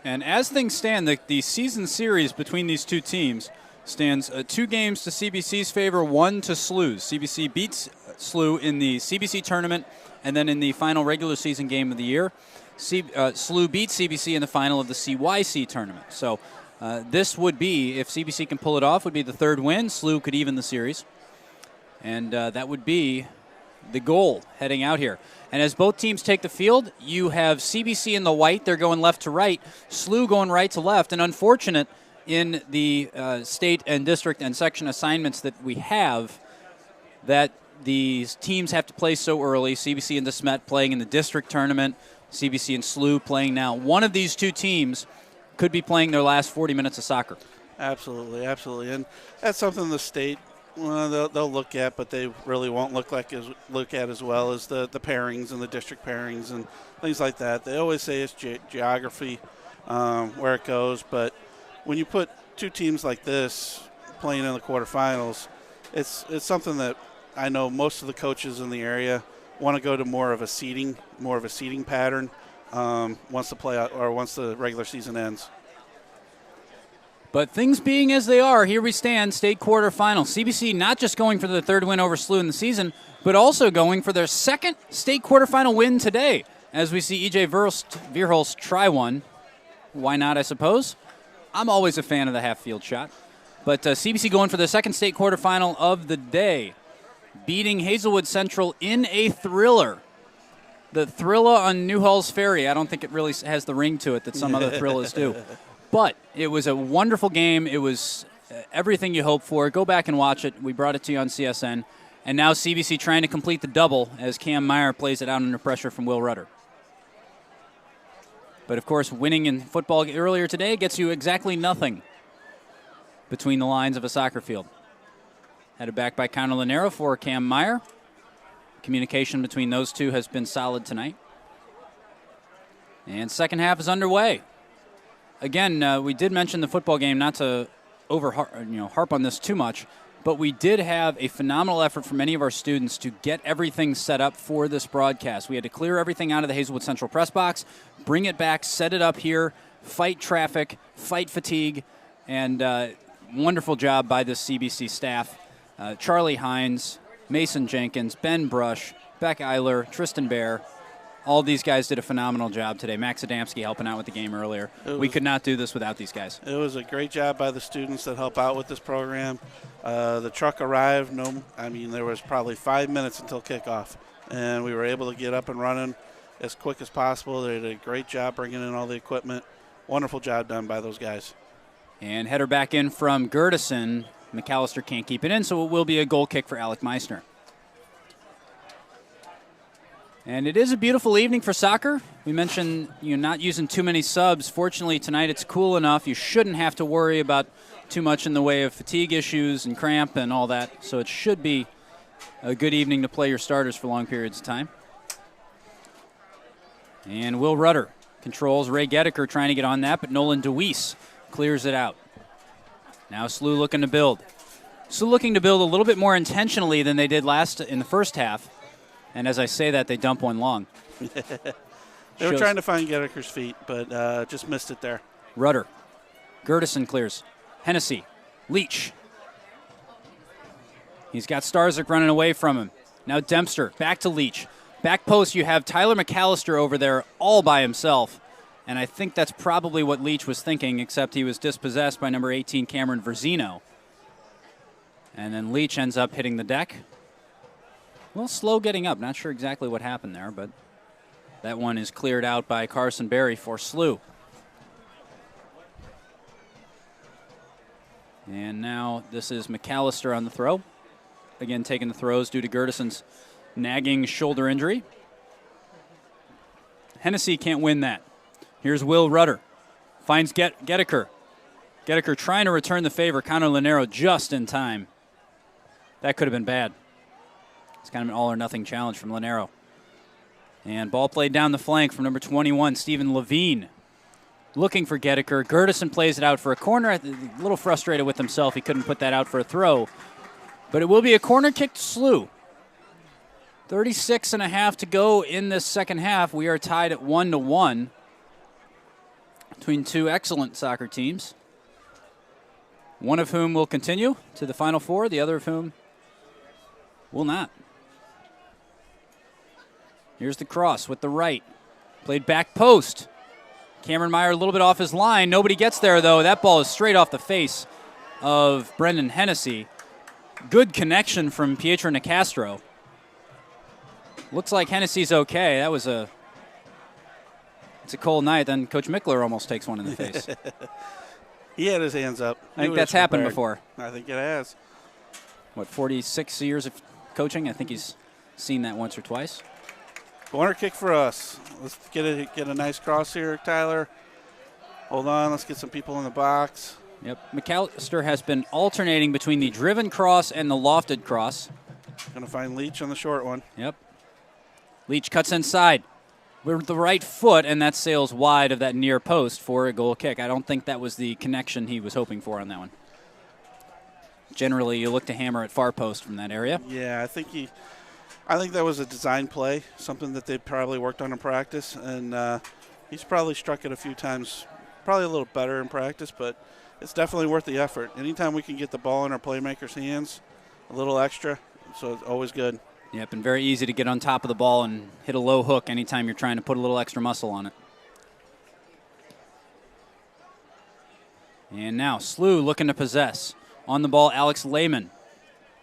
And as things stand, the season series between these two teams stands 2 games to CBC's favor, 1 to SLU's. CBC beats SLU in the CBC tournament, and then in the final regular season game of the year, SLU beat CBC in the final of the CYC tournament. So this would be, if CBC can pull it off, would be the 3rd win. SLU could even the series. And that would be the goal heading out here. And as both teams take the field, you have CBC in the white. They're going left to right. SLU going right to left. And unfortunate in the state and district and section assignments that we have, that these teams have to play so early. CBC and DeSmet playing in the district tournament. CBC and SLU playing now. One of these two teams could be playing their last 40 minutes of soccer. Absolutely. And that's something the state, they'll look at, but they really won't look at as well as the pairings and the district pairings and things like that. They always say it's geography where it goes, but when you put 2 teams like this playing in the quarterfinals, it's something that I know most of the coaches in the area want to go to more of a seeding pattern once the regular season ends. But things being as they are, here we stand, state quarterfinal. CBC not just going for the 3rd win over SLU in the season, but also going for their 2nd state quarterfinal win today. As we see EJ Verhulst try one. Why not, I suppose? I'm always a fan of the half-field shot. But CBC going for the 2nd state quarterfinal of the day, beating Hazelwood Central in a thriller. The Thrilla on Newhall's Ferry. I don't think it really has the ring to it that some other Thrillas do. But it was a wonderful game. It was everything you hope for. Go back and watch it. We brought it to you on CSN. And now CBC trying to complete the double as Cam Meyer plays it out under pressure from Will Rudder. But, of course, winning in football earlier today gets you exactly nothing between the lines of a soccer field. Headed back by Connor Lanero for Cam Meyer. Communication between those two has been solid tonight. And second half is underway. Again, we did mention the football game, not to harp on this too much, but we did have a phenomenal effort from many of our students to get everything set up for this broadcast. We had to clear everything out of the Hazelwood Central press box, bring it back, set it up here, fight traffic, fight fatigue, and wonderful job by this CBC staff. Charlie Hines, Mason Jenkins, Ben Brush, Beck Eiler, Tristan Bear. All these guys did a phenomenal job today. Max Adamski helping out with the game earlier. We could not do this without these guys. It was a great job by the students that help out with this program. The truck arrived. There was probably 5 minutes until kickoff, and we were able to get up and running as quick as possible. They did a great job bringing in all the equipment. Wonderful job done by those guys. And header back in from Gertison. McAllister can't keep it in, so it will be a goal kick for Alec Meissner. And it is a beautiful evening for soccer. We mentioned not using too many subs. Fortunately, tonight it's cool enough. You shouldn't have to worry about too much in the way of fatigue issues and cramp and all that. So it should be a good evening to play your starters for long periods of time. And Will Rudder controls. Ray Gedeker trying to get on that, but Nolan DeWeese clears it out. Now SLU looking to build. SLU looking to build a little bit more intentionally than they did in the first half. And as I say that, they dump one long. They were trying to find Gettiker's feet, but just missed it there. Rudder. Gertison clears. Hennessy. Leach. He's got Starzyk running away from him. Now Dempster. Back to Leach. Back post, you have Tyler McAllister over there all by himself. And I think that's probably what Leach was thinking, except he was dispossessed by number 18, Cameron Verzino. And then Leach ends up hitting the deck. A little slow getting up. Not sure exactly what happened there, but that one is cleared out by Carson Berry for SLU. And now this is McAllister on the throw. Again, taking the throws due to Gertison's nagging shoulder injury. Hennessy can't win that. Here's Will Rudder. Finds Gettiker. Gettiker trying to return the favor. Connor Lanero just in time. That could have been bad. It's kind of an all-or-nothing challenge from Lanero. And ball played down the flank from number 21, Stephen Levine. Looking for Gettiker. Gertison plays it out for a corner. A little frustrated with himself. He couldn't put that out for a throw. But it will be a corner kick to SLU. 36.5 to go in this second half. We are tied at 1-1 between two excellent soccer teams. One of whom will continue to the Final Four, the other of whom will not. Here's the cross with the right. Played back post. Cameron Meyer a little bit off his line. Nobody gets there, though. That ball is straight off the face of Brendan Hennessy. Good connection from Pietro Nicastro. Looks like Hennessy's okay. It's a cold night. Then Coach Mickler almost takes one in the face. He had his hands up. I think that's happened before. I think it has. 46 years of coaching? I think he's seen that once or twice. Corner kick for us. Let's get a nice cross here, Tyler. Hold on. Let's get some people in the box. Yep. McAllister has been alternating between the driven cross and the lofted cross. Going to find Leach on the short one. Yep. Leach cuts inside with the right foot, and that sails wide of that near post for a goal kick. I don't think that was the connection he was hoping for on that one. Generally, you look to hammer at far post from that area. Yeah, I think that was a design play, something that they probably worked on in practice, and he's probably struck it a few times, probably a little better in practice, but it's definitely worth the effort. Anytime we can get the ball in our playmakers' hands, a little extra, so it's always good. Yep, and very easy to get on top of the ball and hit a low hook anytime you're trying to put a little extra muscle on it. And now SLU looking to possess. On the ball, Alex Lehman.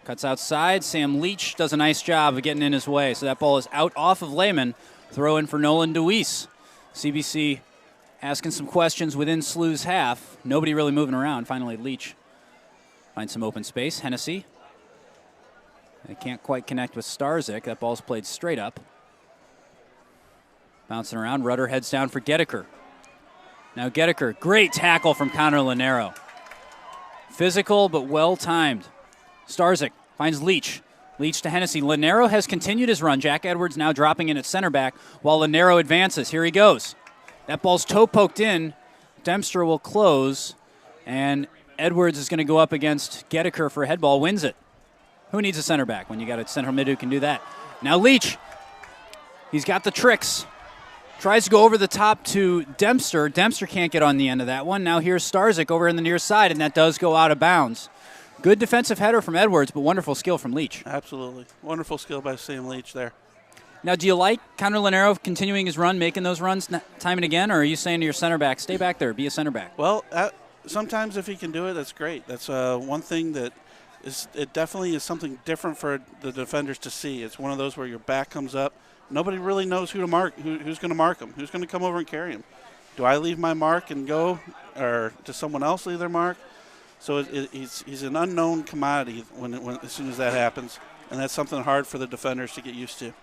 Cuts outside. Sam Leach does a nice job of getting in his way. So that ball is out off of Lehman. Throw in for Nolan DeWeese. CBC asking some questions within SLU's half. Nobody really moving around. Finally, Leach finds some open space. Hennessy. They can't quite connect with Starzyk. That ball's played straight up. Bouncing around. Rudder heads down for Gettiker. Now Gettiker. Great tackle from Connor Lanero. Physical but well-timed. Starzyk finds Leach. Leach to Hennessy. Lanero has continued his run. Jack Edwards now dropping in at center back while Lanero advances. Here he goes. That ball's toe poked in. Dempster will close. And Edwards is going to go up against Gettiker for a head ball. Wins it. Who needs a center back when you got a central mid who can do that? Now Leach. He's got the tricks. Tries to go over the top to Dempster. Dempster can't get on the end of that one. Now here's Starzyk over in the near side, and that does go out of bounds. Good defensive header from Edwards, but wonderful skill from Leach. Absolutely. Wonderful skill by Sam Leach there. Now, do you like Connor Lanero continuing his run, making those runs time and again, or are you saying to your center back, stay back there, be a center back? Well, sometimes if he can do it, that's great. That's one thing that it definitely is something different for the defenders to see. It's one of those where your back comes up. Nobody really knows who to mark, who's going to mark him, who's going to come over and carry him. Do I leave my mark and go, or does someone else leave their mark? So he's an unknown commodity as soon as that happens, and that's something hard for the defenders to get used to.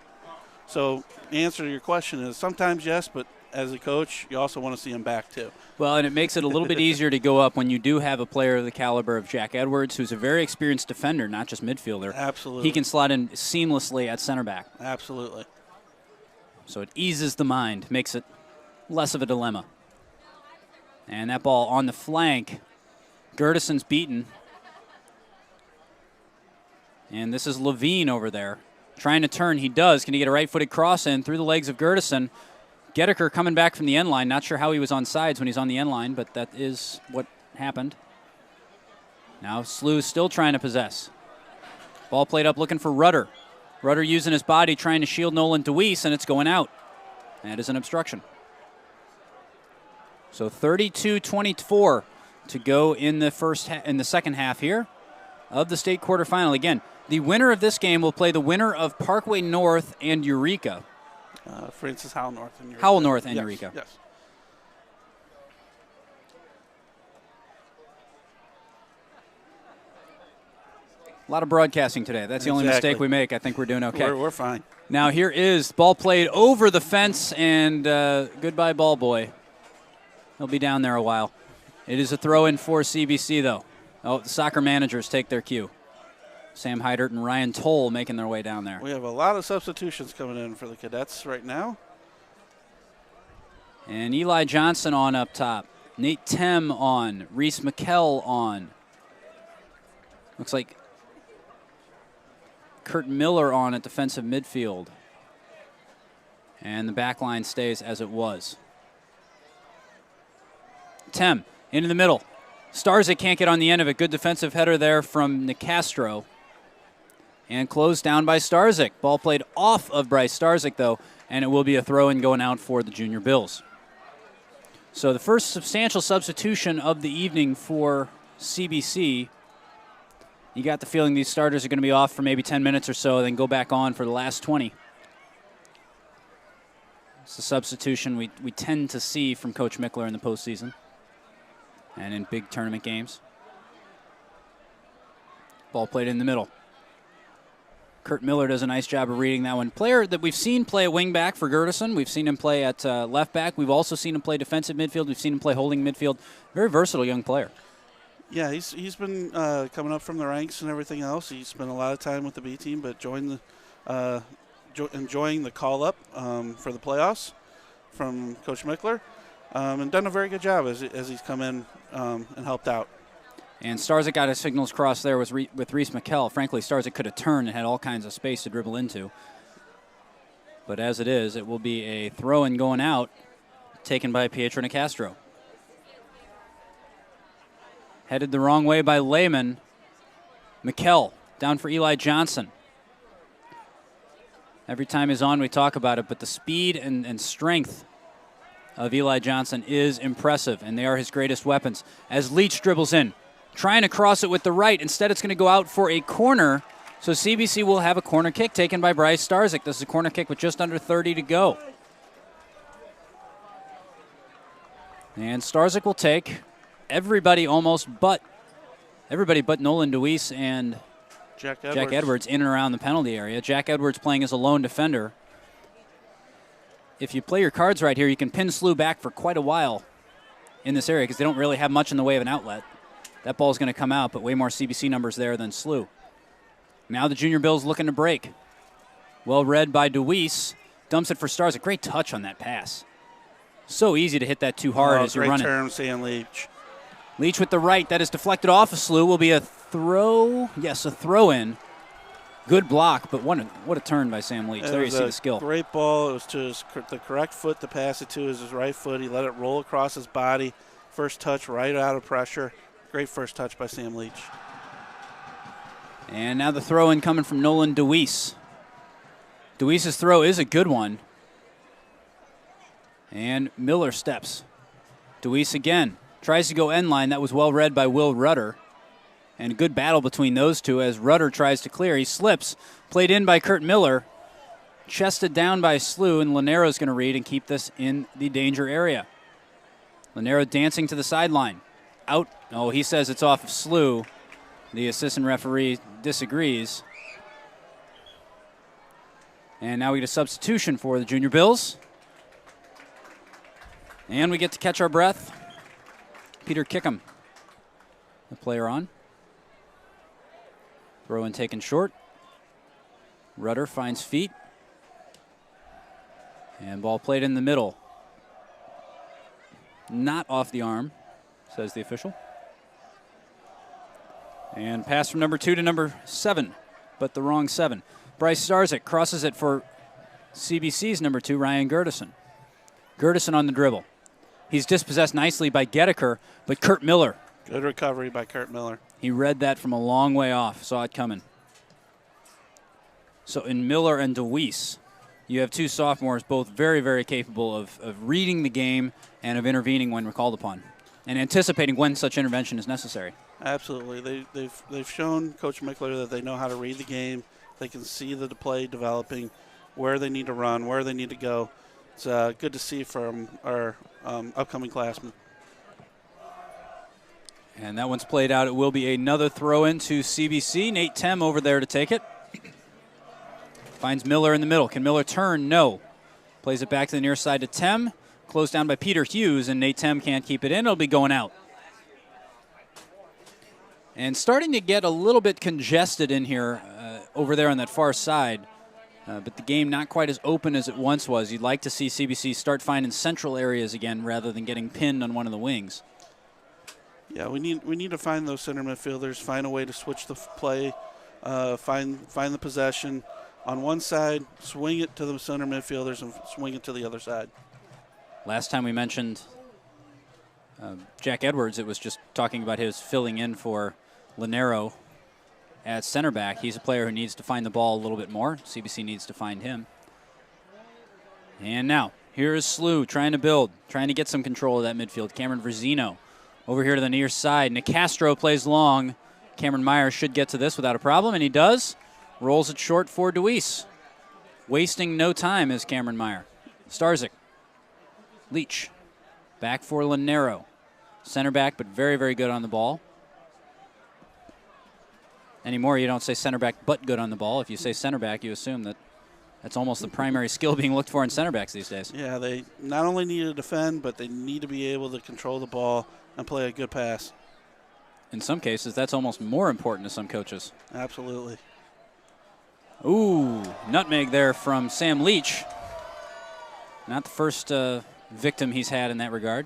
So the answer to your question is sometimes yes, but as a coach, you also want to see him back too. Well, and it makes it a little bit easier to go up when you do have a player of the caliber of Jack Edwards, who's a very experienced defender, not just midfielder. Absolutely. He can slot in seamlessly at center back. Absolutely. So it eases the mind, makes it less of a dilemma. And that ball on the flank Gertison's beaten. And this is Levine over there. Trying to turn, he does. Can he get a right-footed cross in through the legs of Gertison? Gedeker coming back from the end line. Not sure how he was on sides when he's on the end line, but that is what happened. Now SLU still trying to possess. Ball played up looking for Rudder. Rudder using his body trying to shield Nolan DeWeese, and it's going out. That is an obstruction. So 32-24 to go in the second half here of the state quarterfinal. Again, the winner of this game will play the winner of Parkway North and Eureka. Francis Howell North and Eureka. Howell North and yes, Eureka. Yes. A lot of broadcasting today. That's the only mistake we make. I think we're doing okay. We're fine. Now here is ball played over the fence, and goodbye ball boy. He'll be down there a while. It is a throw-in for CBC, though. Oh, the soccer managers take their cue. Sam Heidert and Ryan Toll making their way down there. We have a lot of substitutions coming in for the Cadets right now. And Eli Johnson on up top. Nate Tem on. Reese McKell on. Looks like Kurt Miller on at defensive midfield. And the back line stays as it was. Tem into the middle. Starzyk can't get on the end of it. Good defensive header there from Nicastro. And closed down by Starzyk. Ball played off of Bryce Starzyk, though, and it will be a throw-in going out for the Junior Bills. So the first substantial substitution of the evening for CBC. You got the feeling these starters are going to be off for maybe 10 minutes or so, then go back on for the last 20. It's the substitution we tend to see from Coach Mickler in the postseason and in big tournament games. Ball played in the middle. Kurt Miller does a nice job of reading that one. Player that we've seen play a wing back for Gertison. We've seen him play at left back. We've also seen him play defensive midfield. We've seen him play holding midfield. Very versatile young player. Yeah, he's been coming up from the ranks and everything else. He spent a lot of time with the B team, but enjoying the call-up for the playoffs from Coach Mickler, and done a very good job as he's come in and helped out. And Starzyk got his signals crossed there with Reese McKell. Frankly, Starzyk could have turned and had all kinds of space to dribble into. But as it is, it will be a throw-in going out, taken by Pietro Nicastro. Headed the wrong way by Lehman. McKell down for Eli Johnson. Every time he's on, we talk about it, but the speed and strength of Eli Johnson is impressive, and they are his greatest weapons. As Leach dribbles in, trying to cross it with the right. Instead, it's going to go out for a corner, so CBC will have a corner kick taken by Bryce Starzyk. This is a corner kick with just under 30 to go. And Starzyk will take everybody but Nolan DeWeese and Jack Edwards in and around the penalty area. Jack Edwards playing as a lone defender. If you play your cards right here, you can pin SLU back for quite a while in this area because they don't really have much in the way of an outlet. That ball's going to come out, but way more CBC numbers there than SLU. Now the Junior Bills looking to break. Well read by DeWeese. Dumps it for Stars. A great touch on that pass. So easy to hit that too hard as you're running. Great turn, Sam Leach. Leach with the right. That is deflected off of SLU. Will be a throw. Yes, a throw-in. Good block, but what a turn by Sam Leach. There you see the skill. Great ball. It was to the correct foot to pass it to his right foot. He let it roll across his body. First touch right out of pressure. Great first touch by Sam Leach. And now the throw-in coming from Nolan DeWeese. DeWeese's throw is a good one. And Miller steps. DeWeese again. Tries to go end line. That was well read by Will Rudder. And a good battle between those two as Rudder tries to clear. He slips. Played in by Kurt Miller. Chested down by SLU, and Lanero's going to read and keep this in the danger area. Lanero dancing to the sideline. Out. Oh, he says it's off of SLU. The assistant referee disagrees. And now we get a substitution for the Junior Bills. And we get to catch our breath. Peter Kickham, the player on. Throw in taken short. Rudder finds feet. And ball played in the middle. Not off the arm, says the official. And pass from number 2 to number 7, but the wrong 7. Bryce Starzyk crosses it for CBC's number 2, Ryan Gertison. Gertison on the dribble. He's dispossessed nicely by Gettiker, but Kurt Miller. Good recovery by Kurt Miller. He read that from a long way off, saw it coming. So in Miller and DeWeese, you have 2 sophomores, both very, very capable of reading the game and of intervening when called upon, and anticipating when such intervention is necessary. Absolutely. They've shown Coach Mickler that they know how to read the game. They can see the play developing, where they need to run, where they need to go. It's good to see from our upcoming classmen. And that one's played out. It will be another throw into CBC. Nate Tem over there to take it. Finds Miller in the middle. Can Miller turn? No. Plays it back to the near side to Tem. Closed down by Peter Hughes, and Nate Tem can't keep it in. It'll be going out. And starting to get a little bit congested in here over there on that far side. But the game not quite as open as it once was. You'd like to see CBC start finding central areas again rather than getting pinned on one of the wings. Yeah, we need to find those center midfielders, find a way to switch the play, find the possession on one side, swing it to the center midfielders, and swing it to the other side. Last time we mentioned Jack Edwards, it was just talking about his filling in for Linero at center back. He's a player who needs to find the ball a little bit more. CBC needs to find him. And now, here is Slew trying to build, trying to get some control of that midfield. Cameron Verzino over here to the near side. Nicastro plays long. Cameron Meyer should get to this without a problem, and he does. Rolls it short for DeWeese. Wasting no time is Cameron Meyer. Starzyk. Leach. Back for Linero. Center back, but very, very good on the ball. Anymore, you don't say center back, but good on the ball. If you say center back, you assume that that's almost the primary skill being looked for in center backs these days. Yeah, they not only need to defend, but they need to be able to control the ball and play a good pass. In some cases, that's almost more important to some coaches. Absolutely. Ooh, nutmeg there from Sam Leach. Not the first victim he's had in that regard.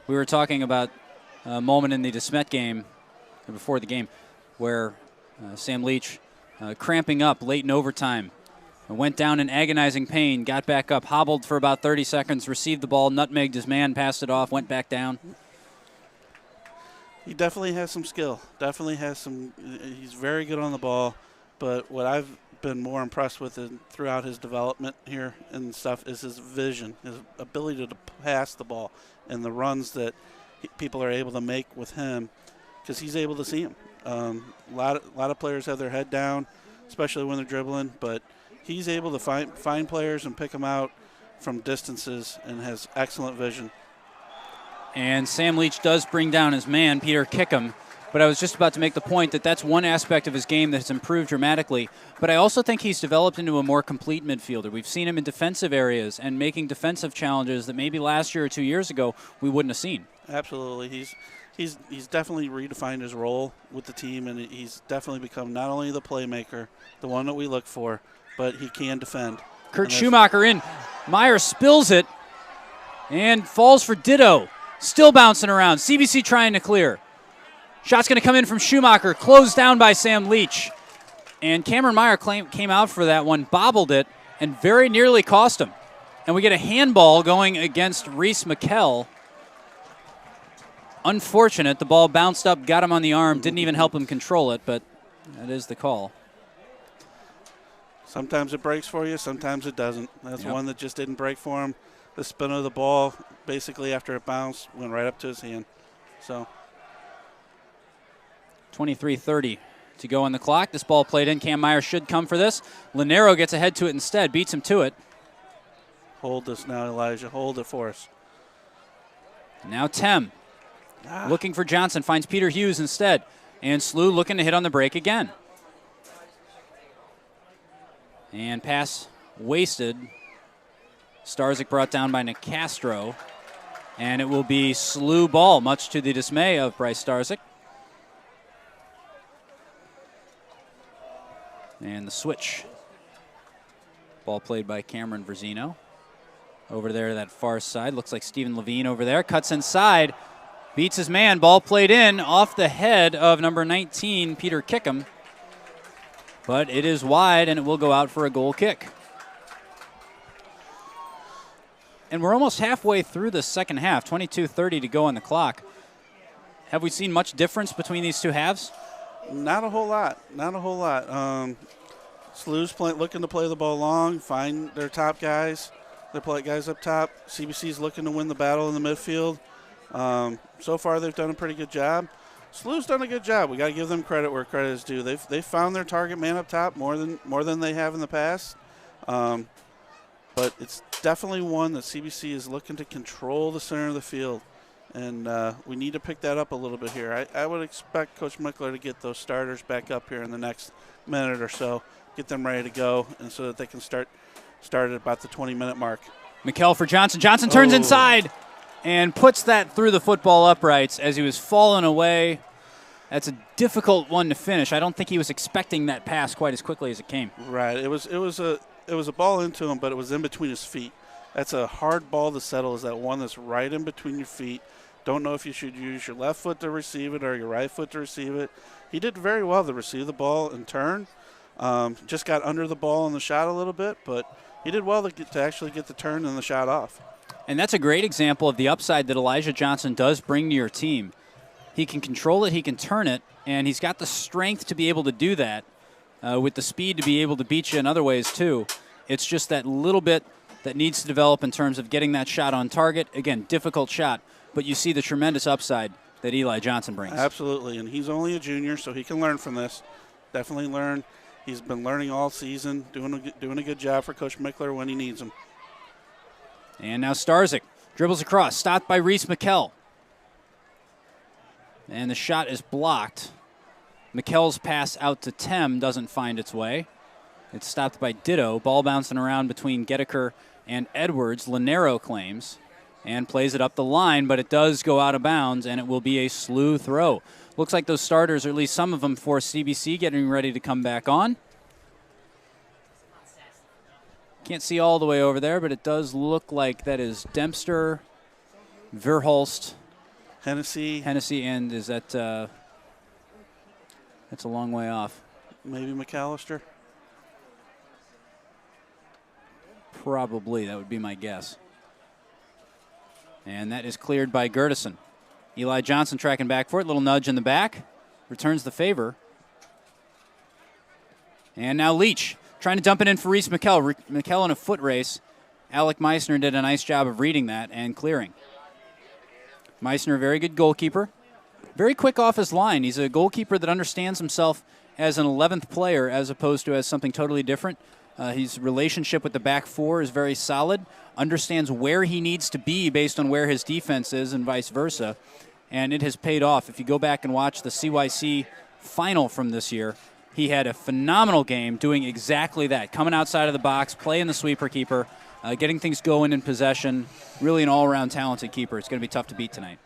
We were talking about a moment in the DeSmet game, or before the game, where Sam Leach cramping up late in overtime. Went down in agonizing pain, got back up, hobbled for about 30 seconds, received the ball, nutmegged his man, passed it off, went back down. He definitely has some skill. He's very good on the ball. But what I've been more impressed with throughout his development here and stuff is his vision, his ability to pass the ball, and the runs that people are able to make with him, because he's able to see him. A lot of players have their head down, especially when they're dribbling, but he's able to find players and pick them out from distances and has excellent vision. And Sam Leach does bring down his man, Peter Kickham. But I was just about to make the point that that's one aspect of his game that has improved dramatically. But I also think he's developed into a more complete midfielder. We've seen him in defensive areas and making defensive challenges that maybe last year or 2 years ago we wouldn't have seen. Absolutely. He's definitely redefined his role with the team, and he's definitely become not only the playmaker, the one that we look for, but he can defend. Kurt Schumacher in. Meyer spills it and falls for ditto. Still bouncing around. CBC trying to clear. Shot's going to come in from Schumacher, closed down by Sam Leach. And Cameron Meyer came out for that one, bobbled it, and very nearly cost him. And we get a handball going against Reese McKell. Unfortunate. The ball bounced up, got him on the arm, didn't even help him control it, but that is the call. Sometimes it breaks for you, sometimes it doesn't. That's Yep. one that just didn't break for him. The spin of the ball, basically after it bounced, went right up to his hand. So 23:30 to go on the clock. This ball played in. Cam Meyer should come for this. Linero gets ahead to it instead, beats him to it. hold this now, Elijah. Hold it for us. Now Tem looking for Johnson, finds Peter Hughes instead. And Slew looking to hit on the break again. And pass wasted. Starzyk brought down by Nicastro. And it will be Slew ball, much to the dismay of Bryce Starzyk. And the switch. Ball played by Cameron Verzino. Over there, that far side. Looks like Stephen Levine over there. Cuts inside. Beats his man. Ball played in off the head of number 19, Peter Kickham. But it is wide, and it will go out for a goal kick. And we're almost halfway through the second half, 22:30 to go on the clock. Have we seen much difference between these two halves? Not a whole lot. Not a whole lot. SLU's looking to play the ball long, find their top guys, their guys up top. CBC's looking to win the battle in the midfield. So far, they've done a pretty good job. SLU's done a good job. We got to give them credit where credit is due. They've found their target man up top more than they have in the past. But it's definitely one that CBC is looking to control the center of the field. And we need to pick that up a little bit here. I would expect Coach Mickler to get those starters back up here in the next minute or so, get them ready to go, and so that they can start at about the 20-minute mark. McKell for Johnson. Johnson turns inside and puts that through the football uprights as he was falling away. That's a difficult one to finish. I don't think he was expecting that pass quite as quickly as it came. Right. It was a ball into him, but it was in between his feet. That's a hard ball to settle, is that one that's right in between your feet. Don't know if you should use your left foot to receive it or your right foot to receive it. He did very well to receive the ball and turn. Just got under the ball in the shot a little bit, but he did well to actually get the turn and the shot off. And that's a great example of the upside that Elijah Johnson does bring to your team. He can control it, he can turn it, and he's got the strength to be able to do that with the speed to be able to beat you in other ways too. It's just that little bit that needs to develop in terms of getting that shot on target. Again, difficult shot, but you see the tremendous upside that Eli Johnson brings. Absolutely, and he's only a junior, so he can learn from this. Definitely learn. He's been learning all season, doing a good job for Coach Mickler when he needs him. And now Starzyk dribbles across, stopped by Reese McKell. And the shot is blocked. McKell's pass out to Tem doesn't find its way. It's stopped by Ditto. Ball bouncing around between Geddeker and Edwards. Linero claims and plays it up the line, but it does go out of bounds, and it will be a SLU throw. Looks like those starters, or at least some of them for CBC, getting ready to come back on. Can't see all the way over there, but it does look like that is Dempster, Verhulst, Hennessy, and is that that's a long way off. Maybe McAllister. Probably, that would be my guess. And that is cleared by Gertison. Eli Johnson tracking back for it. Little nudge in the back. Returns the favor. And now Leach trying to dump it in for Reese McKell. McKell in a foot race. Alec Meissner did a nice job of reading that and clearing. Meissner, a very good goalkeeper. Very quick off his line. He's a goalkeeper that understands himself as an 11th player as opposed to as something totally different. His relationship with the back four is very solid, understands where he needs to be based on where his defense is and vice versa, and it has paid off. If you go back and watch the CYC final from this year, he had a phenomenal game doing exactly that, coming outside of the box, playing the sweeper keeper, getting things going in possession, really an all-around talented keeper. It's going to be tough to beat tonight.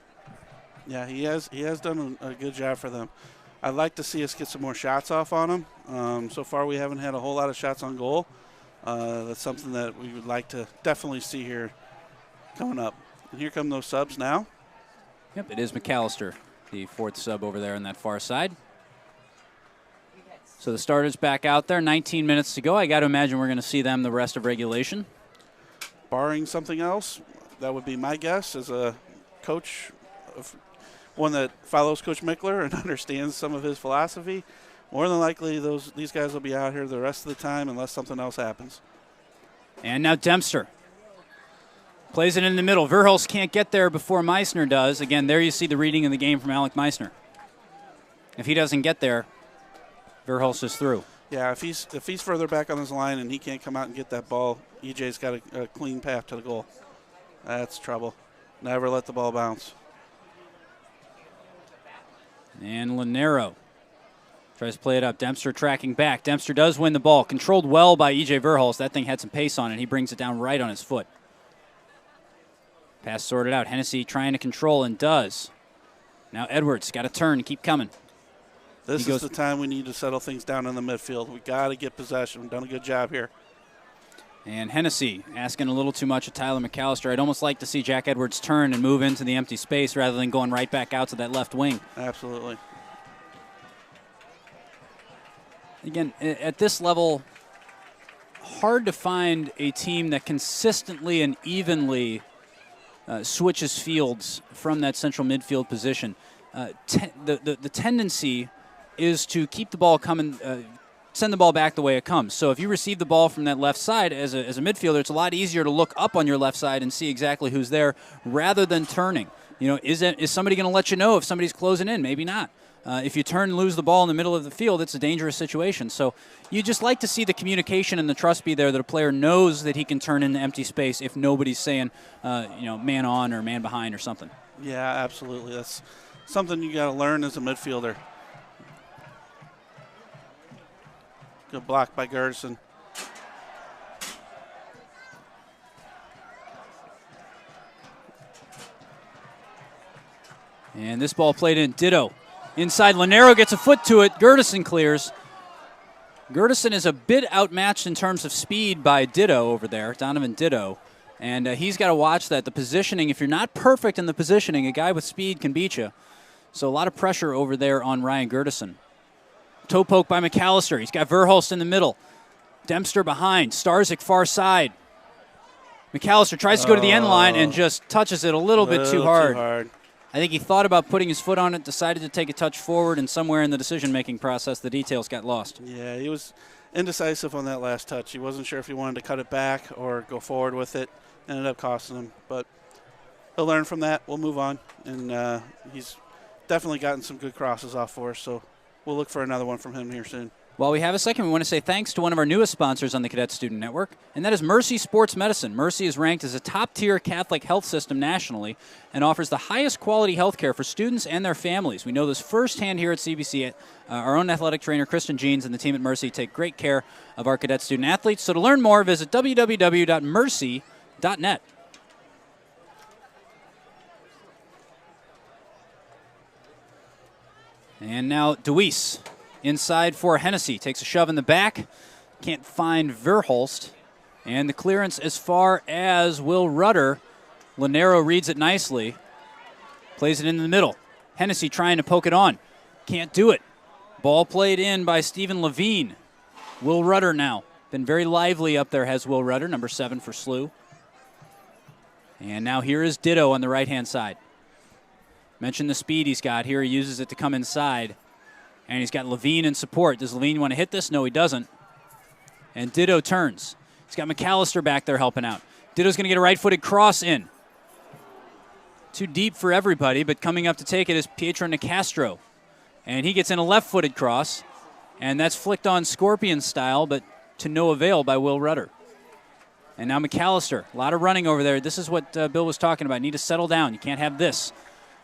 Yeah, he has done a good job for them. I'd like to see us get some more shots off on him. So far we haven't had a whole lot of shots on goal. That's something that we would like to definitely see here coming up. And here come those subs now. Yep, it is McAllister, the fourth sub over there on that far side. So the starters back out there, 19 minutes to go. I got to imagine we're going to see them the rest of regulation. Barring something else, that would be my guess as a coach, one that follows Coach Mickler and understands some of his philosophy. More than likely, these guys will be out here the rest of the time unless something else happens. And now Dempster plays it in the middle. Verhulst can't get there before Meissner does. Again, there you see the reading of the game from Alec Meissner. If he doesn't get there, Verhulst is through. Yeah, if he's further back on his line and he can't come out and get that ball, EJ's got a clean path to the goal. That's trouble. Never let the ball bounce. And Linero tries to play it up. Dempster tracking back. Dempster does win the ball. Controlled well by EJ Verhulst. That thing had some pace on it. He brings it down right on his foot. Pass sorted out. Hennessy trying to control and does. Now Edwards got to turn and keep coming. This is the time we need to settle things down in the midfield. We got to get possession. We've done a good job here. And Hennessy asking a little too much of Tyler McAllister. I'd almost like to see Jack Edwards turn and move into the empty space rather than going right back out to that left wing. Absolutely. Again, at this level, hard to find a team that consistently and evenly switches fields from that central midfield position. The tendency is to keep the ball coming, send the ball back the way it comes. So if you receive the ball from that left side as a midfielder, it's a lot easier to look up on your left side and see exactly who's there rather than turning. You know, is somebody going to let you know if somebody's closing in? Maybe not. If you turn and lose the ball in the middle of the field, it's a dangerous situation. So you just like to see the communication and the trust be there that a player knows that he can turn in the empty space if nobody's saying, man on or man behind or something. Yeah, absolutely. That's something you got to learn as a midfielder. Good block by Gerson. And this ball played in. Ditto. Inside, Lanero gets a foot to it. Gerson clears. Gerson is a bit outmatched in terms of speed by Ditto over there, Donovan Ditto. And he's got to watch that. The positioning, if you're not perfect in the positioning, a guy with speed can beat you. So a lot of pressure over there on Ryan Gerson. Toe poke by McAllister. He's got Verhulst in the middle. Dempster behind. Starzyk far side. McAllister tries to go to the end line and just touches it a little bit too hard. I think he thought about putting his foot on it, decided to take a touch forward, and somewhere in the decision-making process, the details got lost. Yeah, he was indecisive on that last touch. He wasn't sure if he wanted to cut it back or go forward with it. Ended up costing him, but he'll learn from that. We'll move on, and he's definitely gotten some good crosses off for us, so we'll look for another one from him here soon. While we have a second, we want to say thanks to one of our newest sponsors on the Cadet Student Network, and that is Mercy Sports Medicine. Mercy is ranked as a top-tier Catholic health system nationally and offers the highest quality health care for students and their families. We know this firsthand here at CBC. Our own athletic trainer, Kristen Jeans, and the team at Mercy take great care of our cadet student athletes. So to learn more, visit www.mercy.net. And now Deweese. Inside for Hennessy. Takes a shove in the back. Can't find Verhulst. And the clearance as far as Will Rudder. Lanero reads it nicely. Plays it in the middle. Hennessy trying to poke it on. Can't do it. Ball played in by Stephen Levine. Will Rudder now. Been very lively up there has Will Rudder, number 7 for SLU. And now here is Ditto on the right-hand side. Mentioned the speed he's got here. He uses it to come inside. And he's got Levine in support. Does Levine want to hit this? No, he doesn't. And Ditto turns. He's got McAllister back there helping out. Ditto's going to get a right-footed cross in. Too deep for everybody, but coming up to take it is Pietro Nicastro. And he gets in a left-footed cross. And that's flicked on Scorpion style, but to no avail by Will Rudder. And now McAllister. A lot of running over there. This is what Bill was talking about. You need to settle down. You can't have this.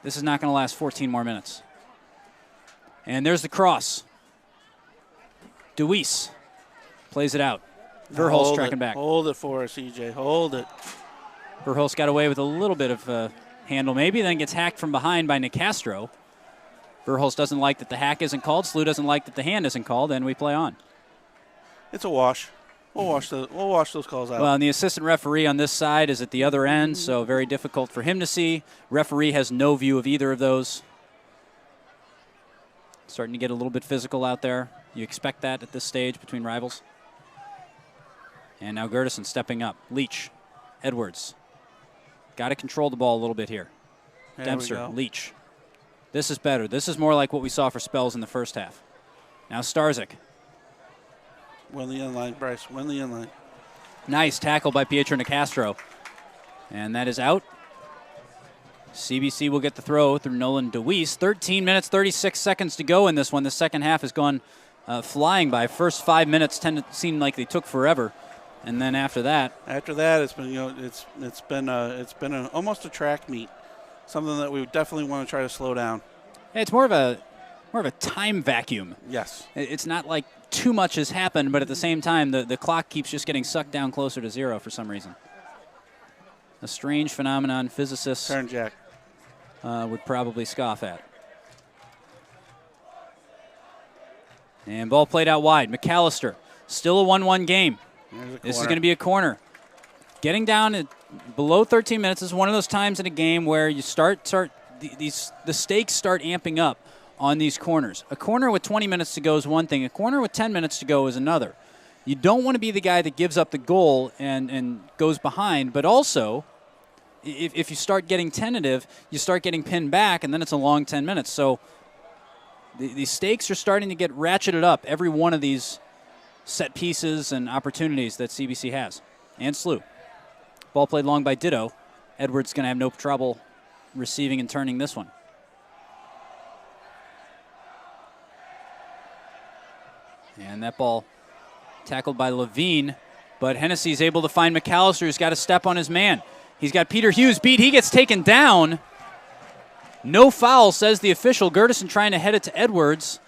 This is not going to last 14 more minutes. And there's the cross. Deweese plays it out. Verhulst tracking back. Hold it for us, EJ. Hold it. Verhulst got away with a little bit of handle maybe, then gets hacked from behind by Nicastro. Verhulst doesn't like that the hack isn't called. SLU doesn't like that the hand isn't called, and we play on. It's a wash. We'll wash those calls out. Well, and the assistant referee on this side is at the other end, so very difficult for him to see. Referee has no view of either of those. Starting to get a little bit physical out there. You expect that at this stage between rivals. And now Gerson stepping up. Leach, Edwards. Got to control the ball a little bit here. Dempster, Leach. This is better. This is more like what we saw for spells in the first half. Now Starzyk. Win the inline, Bryce. Win the inline. Nice tackle by Pietro Nicastro. And that is out. CBC will get the throw through Nolan Deweese. 13 minutes, 36 seconds to go in this one. The second half has gone flying by. First 5 minutes tend to seem like they took forever, and then after that, it's been it's been almost a track meet, something that we definitely want to try to slow down. Yeah, it's more of a time vacuum. Yes, it's not like too much has happened, but at the same time, the clock keeps just getting sucked down closer to zero for some reason. A strange phenomenon physicists turn Jack would probably scoff at. And ball played out wide. McAllister, still a 1-1 game. This is going to be a corner. Getting down at below 13 minutes is one of those times in a game where you the stakes start amping up on these corners. A corner with 20 minutes to go is one thing. A corner with 10 minutes to go is another. You don't want to be the guy that gives up the goal and goes behind, but also if you start getting tentative, you start getting pinned back, and then it's a long 10 minutes. So the stakes are starting to get ratcheted up every one of these set pieces and opportunities that CBC has. And SLU. Ball played long by Ditto. Edwards going to have no trouble receiving and turning this one. And that ball tackled by Levine, but Hennessy's able to find McAllister, who's got to step on his man. He's got Peter Hughes beat. He gets taken down. No foul, says the official. Gertison trying to head it to Edwards,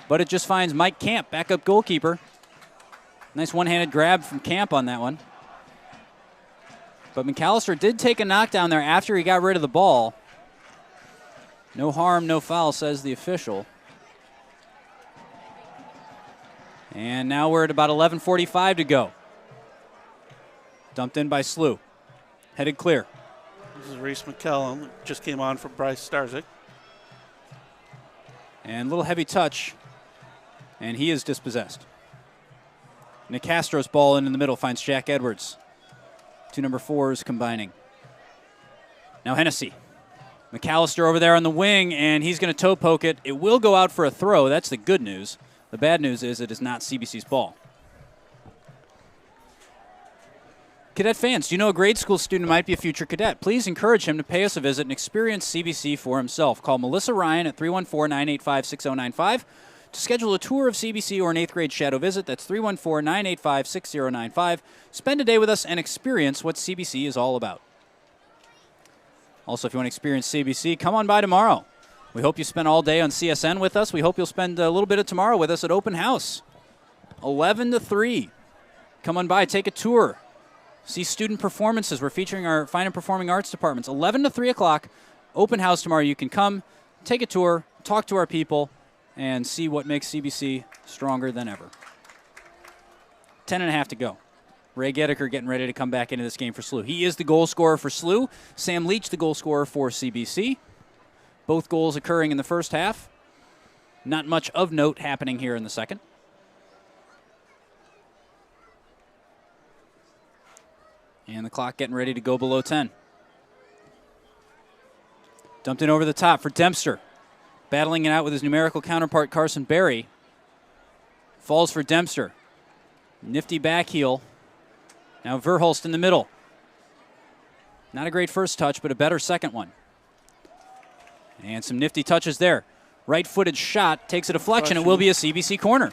but it just finds Mike Camp, backup goalkeeper. Nice one-handed grab from Camp on that one. But McAllister did take a knockdown there after he got rid of the ball. No harm, no foul, says the official. And now we're at about 11:45 to go. Dumped in by SLU. Headed clear. This is Reese McKellen. Just came on for Bryce Starzyk. And a little heavy touch. And he is dispossessed. Nicastro's ball in the middle finds Jack Edwards. Two number 4s combining. Now Hennessy. McAllister over there on the wing, and he's going to toe poke it. It will go out for a throw. That's the good news. The bad news is it is not CBC's ball. Cadet fans, do you know a grade school student might be a future cadet? Please encourage him to pay us a visit and experience CBC for himself. Call Melissa Ryan at 314-985-6095 to schedule a tour of CBC or an 8th grade shadow visit. That's 314-985-6095. Spend a day with us and experience what CBC is all about. Also, if you want to experience CBC, come on by tomorrow. We hope you spend all day on CSN with us. We hope you'll spend a little bit of tomorrow with us at Open House. 11 to 3. Come on by, take a tour. See student performances. We're featuring our fine and performing arts departments. 11 to 3 o'clock, Open House tomorrow. You can come, take a tour, talk to our people, and see what makes CBC stronger than ever. 10.5 to go. Ray Geddeker getting ready to come back into this game for SLU. He is the goal scorer for SLU. Sam Leach, the goal scorer for CBC. Both goals occurring in the first half. Not much of note happening here in the second. And the clock getting ready to go below 10. Dumped in over the top for Dempster. Battling it out with his numerical counterpart, Carson Berry. Falls for Dempster. Nifty back heel. Now Verhulst in the middle. Not a great first touch, but a better second one. And some nifty touches there. Right-footed shot, takes a deflection. It will be a CBC corner.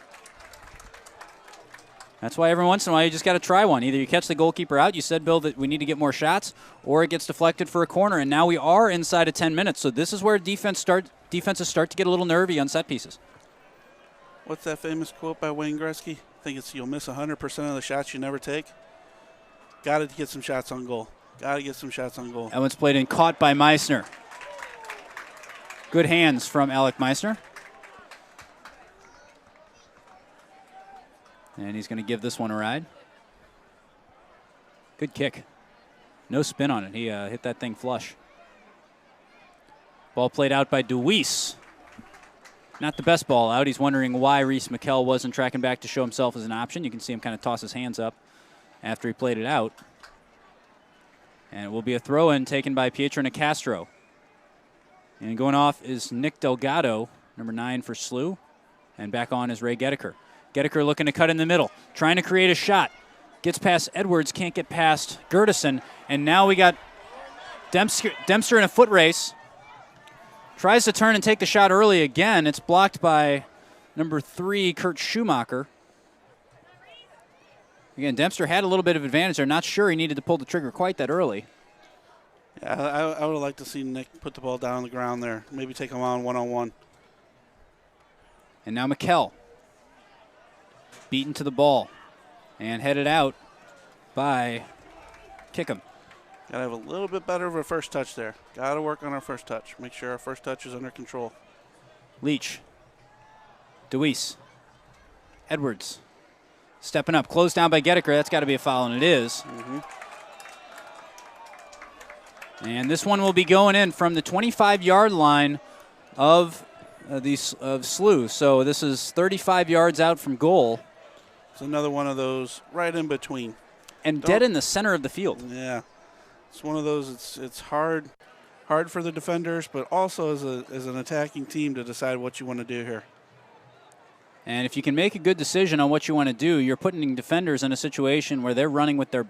That's why every once in a while you just got to try one. Either you catch the goalkeeper out, you said, Bill, that we need to get more shots, or it gets deflected for a corner. And now we are inside of 10 minutes. So this is where defenses start to get a little nervy on set pieces. What's that famous quote by Wayne Gretzky? I think it's, you'll miss 100% of the shots you never take. Got to get some shots on goal. Got to get some shots on goal. That one's played in, caught by Meissner. Good hands from Alec Meissner. And he's going to give this one a ride. Good kick. No spin on it. He hit that thing flush. Ball played out by DeWeese. Not the best ball out. He's wondering why Reese McKell wasn't tracking back to show himself as an option. You can see him kind of toss his hands up after he played it out. And it will be a throw-in taken by Pietro Nicastro. And going off is Nick Delgado, number 9 for SLU. And back on is Ray Geddeker. Geddeker looking to cut in the middle, trying to create a shot. Gets past Edwards, can't get past Gertison. And now we got Dempster in a foot race. Tries to turn and take the shot early again. It's blocked by number 3, Kurt Schumacher. Again, Dempster had a little bit of advantage there. Not sure he needed to pull the trigger quite that early. Yeah, I would have liked to see Nick put the ball down on the ground there. Maybe take him on one-on-one. And now McKell. Beaten to the ball. And headed out by Kickham. Got to have a little bit better of a first touch there. Got to work on our first touch. Make sure our first touch is under control. Leach. DeWeese. Edwards. Stepping up, closed down by Gedeker. That's got to be a foul, and it is. And this one will be going in from the 25-yard line of SLU. So this is 35 yards out from goal. It's another one of those right in between. And dead in the center of the field. Yeah. It's one of those, it's hard for the defenders, but also as an attacking team to decide what you want to do here. And if you can make a good decision on what you want to do, you're putting defenders in a situation where they're running with their,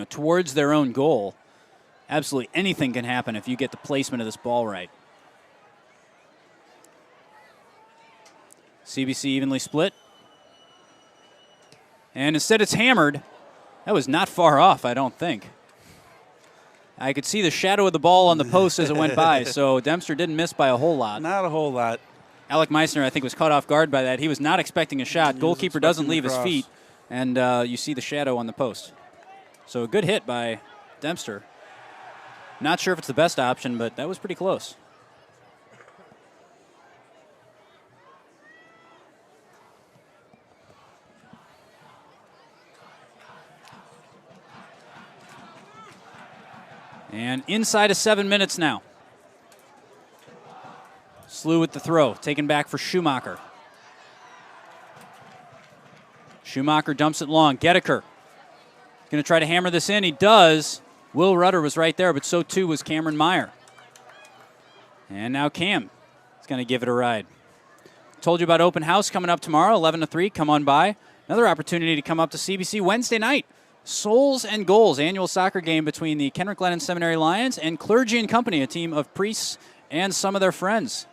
towards their own goal. Absolutely anything can happen if you get the placement of this ball right. CBC evenly split. And instead it's hammered. That was not far off, I don't think. I could see the shadow of the ball on the post as it went by, so Dempster didn't miss by a whole lot. Not a whole lot. Alec Meissner, I think, was caught off guard by that. He was not expecting a shot. Goalkeeper doesn't leave his feet, and you see the shadow on the post. So a good hit by Dempster. Not sure if it's the best option, but that was pretty close. And inside of 7 minutes now. SLU with the throw, taken back for Schumacher. Schumacher dumps it long. Gedeker going to try to hammer this in. He does. Will Rudder was right there, but so too was Cameron Meyer. And now Cam is going to give it a ride. Told you about open house coming up tomorrow, 11 to 3. Come on by. Another opportunity to come up to CBC Wednesday night. Souls and Goals, annual soccer game between the Kenrick Glennon Seminary Lions and Clergy and Company, a team of priests and some of their friends.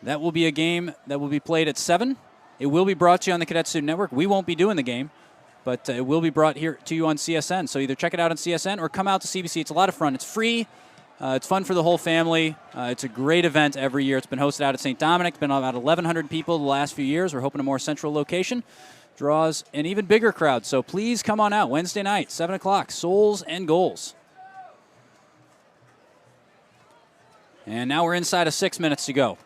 That will be a game that will be played at 7. It will be brought to you on the Cadet Student Network. We won't be doing the game, but it will be brought here to you on CSN. So either check it out on CSN or come out to CBC. It's a lot of fun. It's free. It's fun for the whole family. It's a great event every year. It's been hosted out at St. Dominic. It's been about 1,100 people the last few years. We're hoping a more central location draws an even bigger crowd. So please come on out Wednesday night, 7 o'clock, Souls and Goals. And now we're inside of 6 minutes to go.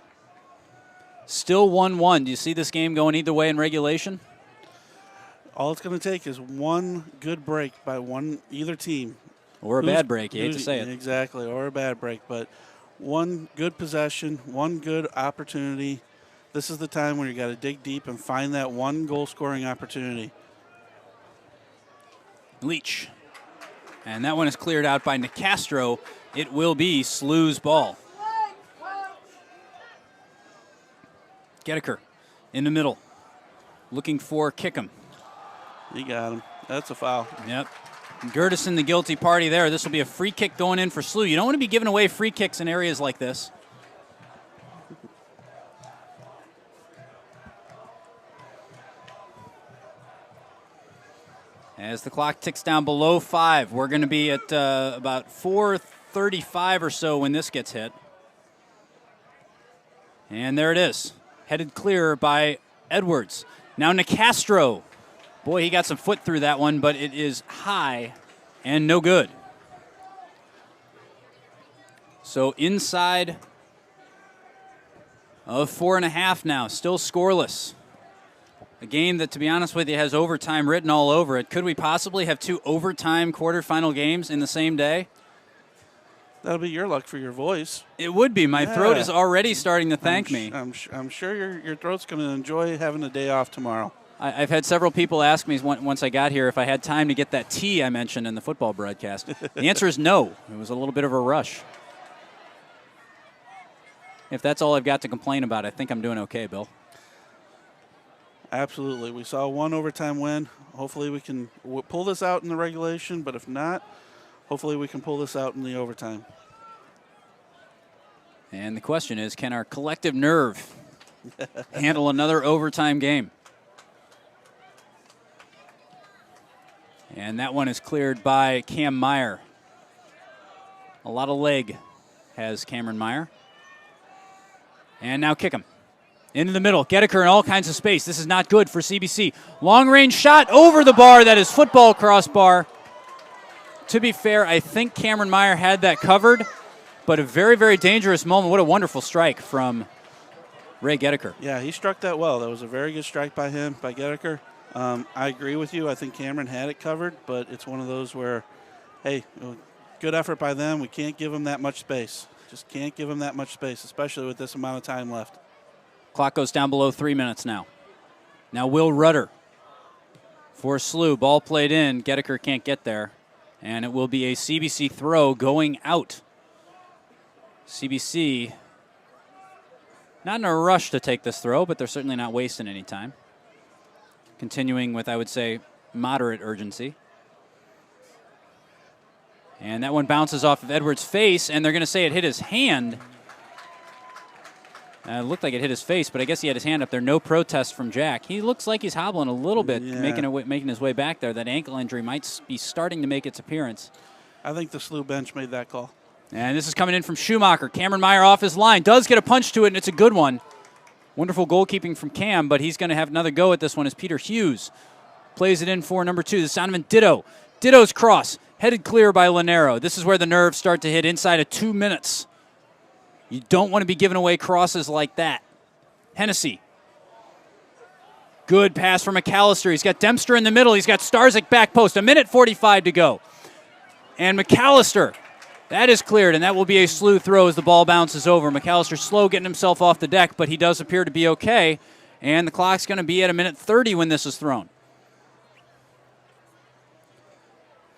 Still 1-1. Do you see this game going either way in regulation? All it's going to take is one good break by either team. Or a bad break, you hate to say it. Exactly, or a bad break. But one good possession, one good opportunity. This is the time when you got to dig deep and find that one goal-scoring opportunity. Leach. And that one is cleared out by Nicastro. It will be SLU's ball. Gedeker in the middle. Looking for Kickham. He got him. That's a foul. Yep. Gertison, the guilty party there. This will be a free kick going in for SLU. You don't want to be giving away free kicks in areas like this. As the clock ticks down below 5, we're going to be at about 4:35 or so when this gets hit. And there it is. Headed clear by Edwards. Now Nicastro. Boy, he got some foot through that one, but it is high and no good. So inside of 4.5 now, still scoreless. A game that, to be honest with you, has overtime written all over it. Could we possibly have 2 overtime quarterfinal games in the same day? That'll be your luck for your voice. It would be. My throat is already starting to thank me. I'm sure your throat's going to enjoy having a day off tomorrow. I've had several people ask me once I got here if I had time to get that tea I mentioned in the football broadcast. The answer is no. It was a little bit of a rush. If that's all I've got to complain about, I think I'm doing okay, Bill. Absolutely. We saw one overtime win. Hopefully we can pull this out in the regulation, but if not, hopefully we can pull this out in the overtime. And the question is, can our collective nerve handle another overtime game? And that one is cleared by Cam Meyer. A lot of leg has Cameron Meyer. And now Kickham. Into the middle. Gedeker in all kinds of space. This is not good for CBC. Long-range shot over the bar. That is football crossbar. To be fair, I think Cameron Meyer had that covered, but a very, very dangerous moment. What a wonderful strike from Ray Gedeker. Yeah, he struck that well. That was a very good strike by him, by Gedeker. I agree with you. I think Cameron had it covered, but it's one of those where, hey, good effort by them. We can't give them that much space. Just can't give them that much space, especially with this amount of time left. Clock goes down below 3 minutes now. Now Will Rudder for SLU. Ball played in. Goedeker can't get there. And it will be a CBC throw going out. CBC not in a rush to take this throw, but they're certainly not wasting any time. Continuing with, I would say, moderate urgency. And that one bounces off of Edwards' face, and they're going to say it hit his hand. It looked like it hit his face, but I guess he had his hand up there. No protest from Jack. He looks like he's hobbling a little bit, making his way back there. That ankle injury might be starting to make its appearance. I think the SLU bench made that call. And this is coming in from Schumacher. Cameron Meyer off his line. Does get a punch to it, and it's a good one. Wonderful goalkeeping from Cam, but he's going to have another go at this one as Peter Hughes plays it in for number 2. The Donovan Ditto. Ditto's cross, headed clear by Lanero. This is where the nerves start to hit inside of 2 minutes. You don't want to be giving away crosses like that. Hennessy. Good pass from McAllister. He's got Dempster in the middle. He's got Starzyk back post. 1:45 to go. And McAllister, that is cleared, and that will be a SLU throw as the ball bounces over. McAllister slow getting himself off the deck, but he does appear to be okay. And the clock's going to be at 1:30 when this is thrown.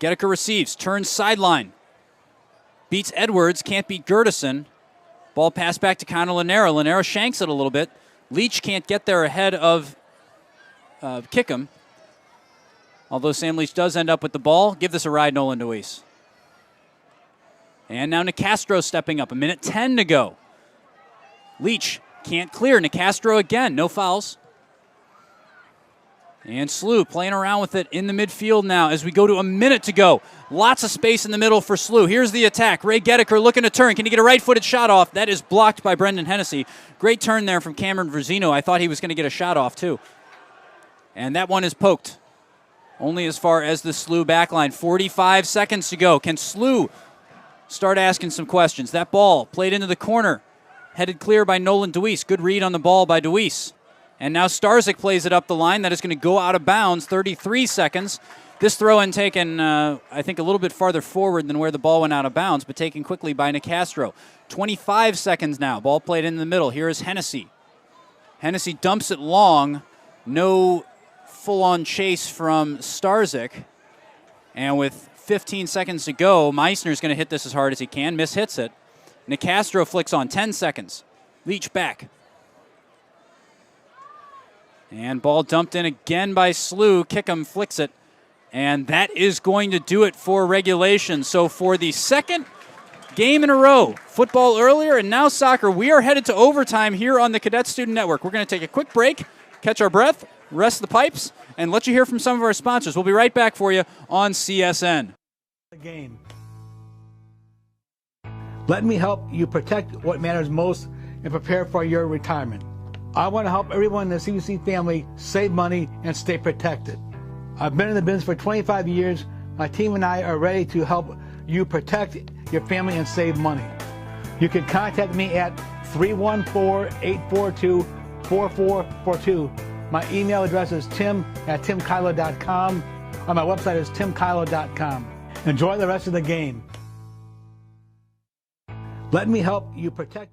Goedeker receives, turns sideline. Beats Edwards, can't beat Gertison. Ball passed back to Connor Lanero. Lanero shanks it a little bit. Leach can't get there ahead of Kickham. Although Sam Leach does end up with the ball. Give this a ride, Nolan Deweese. And now Nicastro stepping up. 1:10 to go. Leach can't clear. Nicastro again. No fouls. And SLU playing around with it in the midfield now as we go to 1 minute to go. Lots of space in the middle for SLU. Here's the attack. Ray Goedeker looking to turn. Can he get a right-footed shot off? That is blocked by Brendan Hennessy. Great turn there from Cameron Verzino. I thought he was going to get a shot off too. And that one is poked. Only as far as the SLU backline. 45 seconds to go. Can SLU start asking some questions? That ball played into the corner. Headed clear by Nolan Deweese. Good read on the ball by Deweese. And now Starzyk plays it up the line. That is going to go out of bounds. 33 seconds. This throw-in taken, I think, a little bit farther forward than where the ball went out of bounds, but taken quickly by Nicastro. 25 seconds now. Ball played in the middle. Here is Hennessy. Hennessy dumps it long. No full-on chase from Starzyk. And with 15 seconds to go, Meissner's going to hit this as hard as he can. Mishits it. Nicastro flicks on. 10 seconds. Leach back. And ball dumped in again by SLU. Kickham flicks it. And that is going to do it for regulation. So for the second game in a row, football earlier and now soccer, we are headed to overtime here on the Cadet Student Network. We're going to take a quick break, catch our breath, rest the pipes, and let you hear from some of our sponsors. We'll be right back for you on CSN. The game. Let me help you protect what matters most and prepare for your retirement. I want to help everyone in the CBC family save money and stay protected. I've been in the business for 25 years. My team and I are ready to help you protect your family and save money. You can contact me at 314-842-4442. My email address is tim@timkylo.com, and my website is timkylo.com. Enjoy the rest of the game. Let me help you protect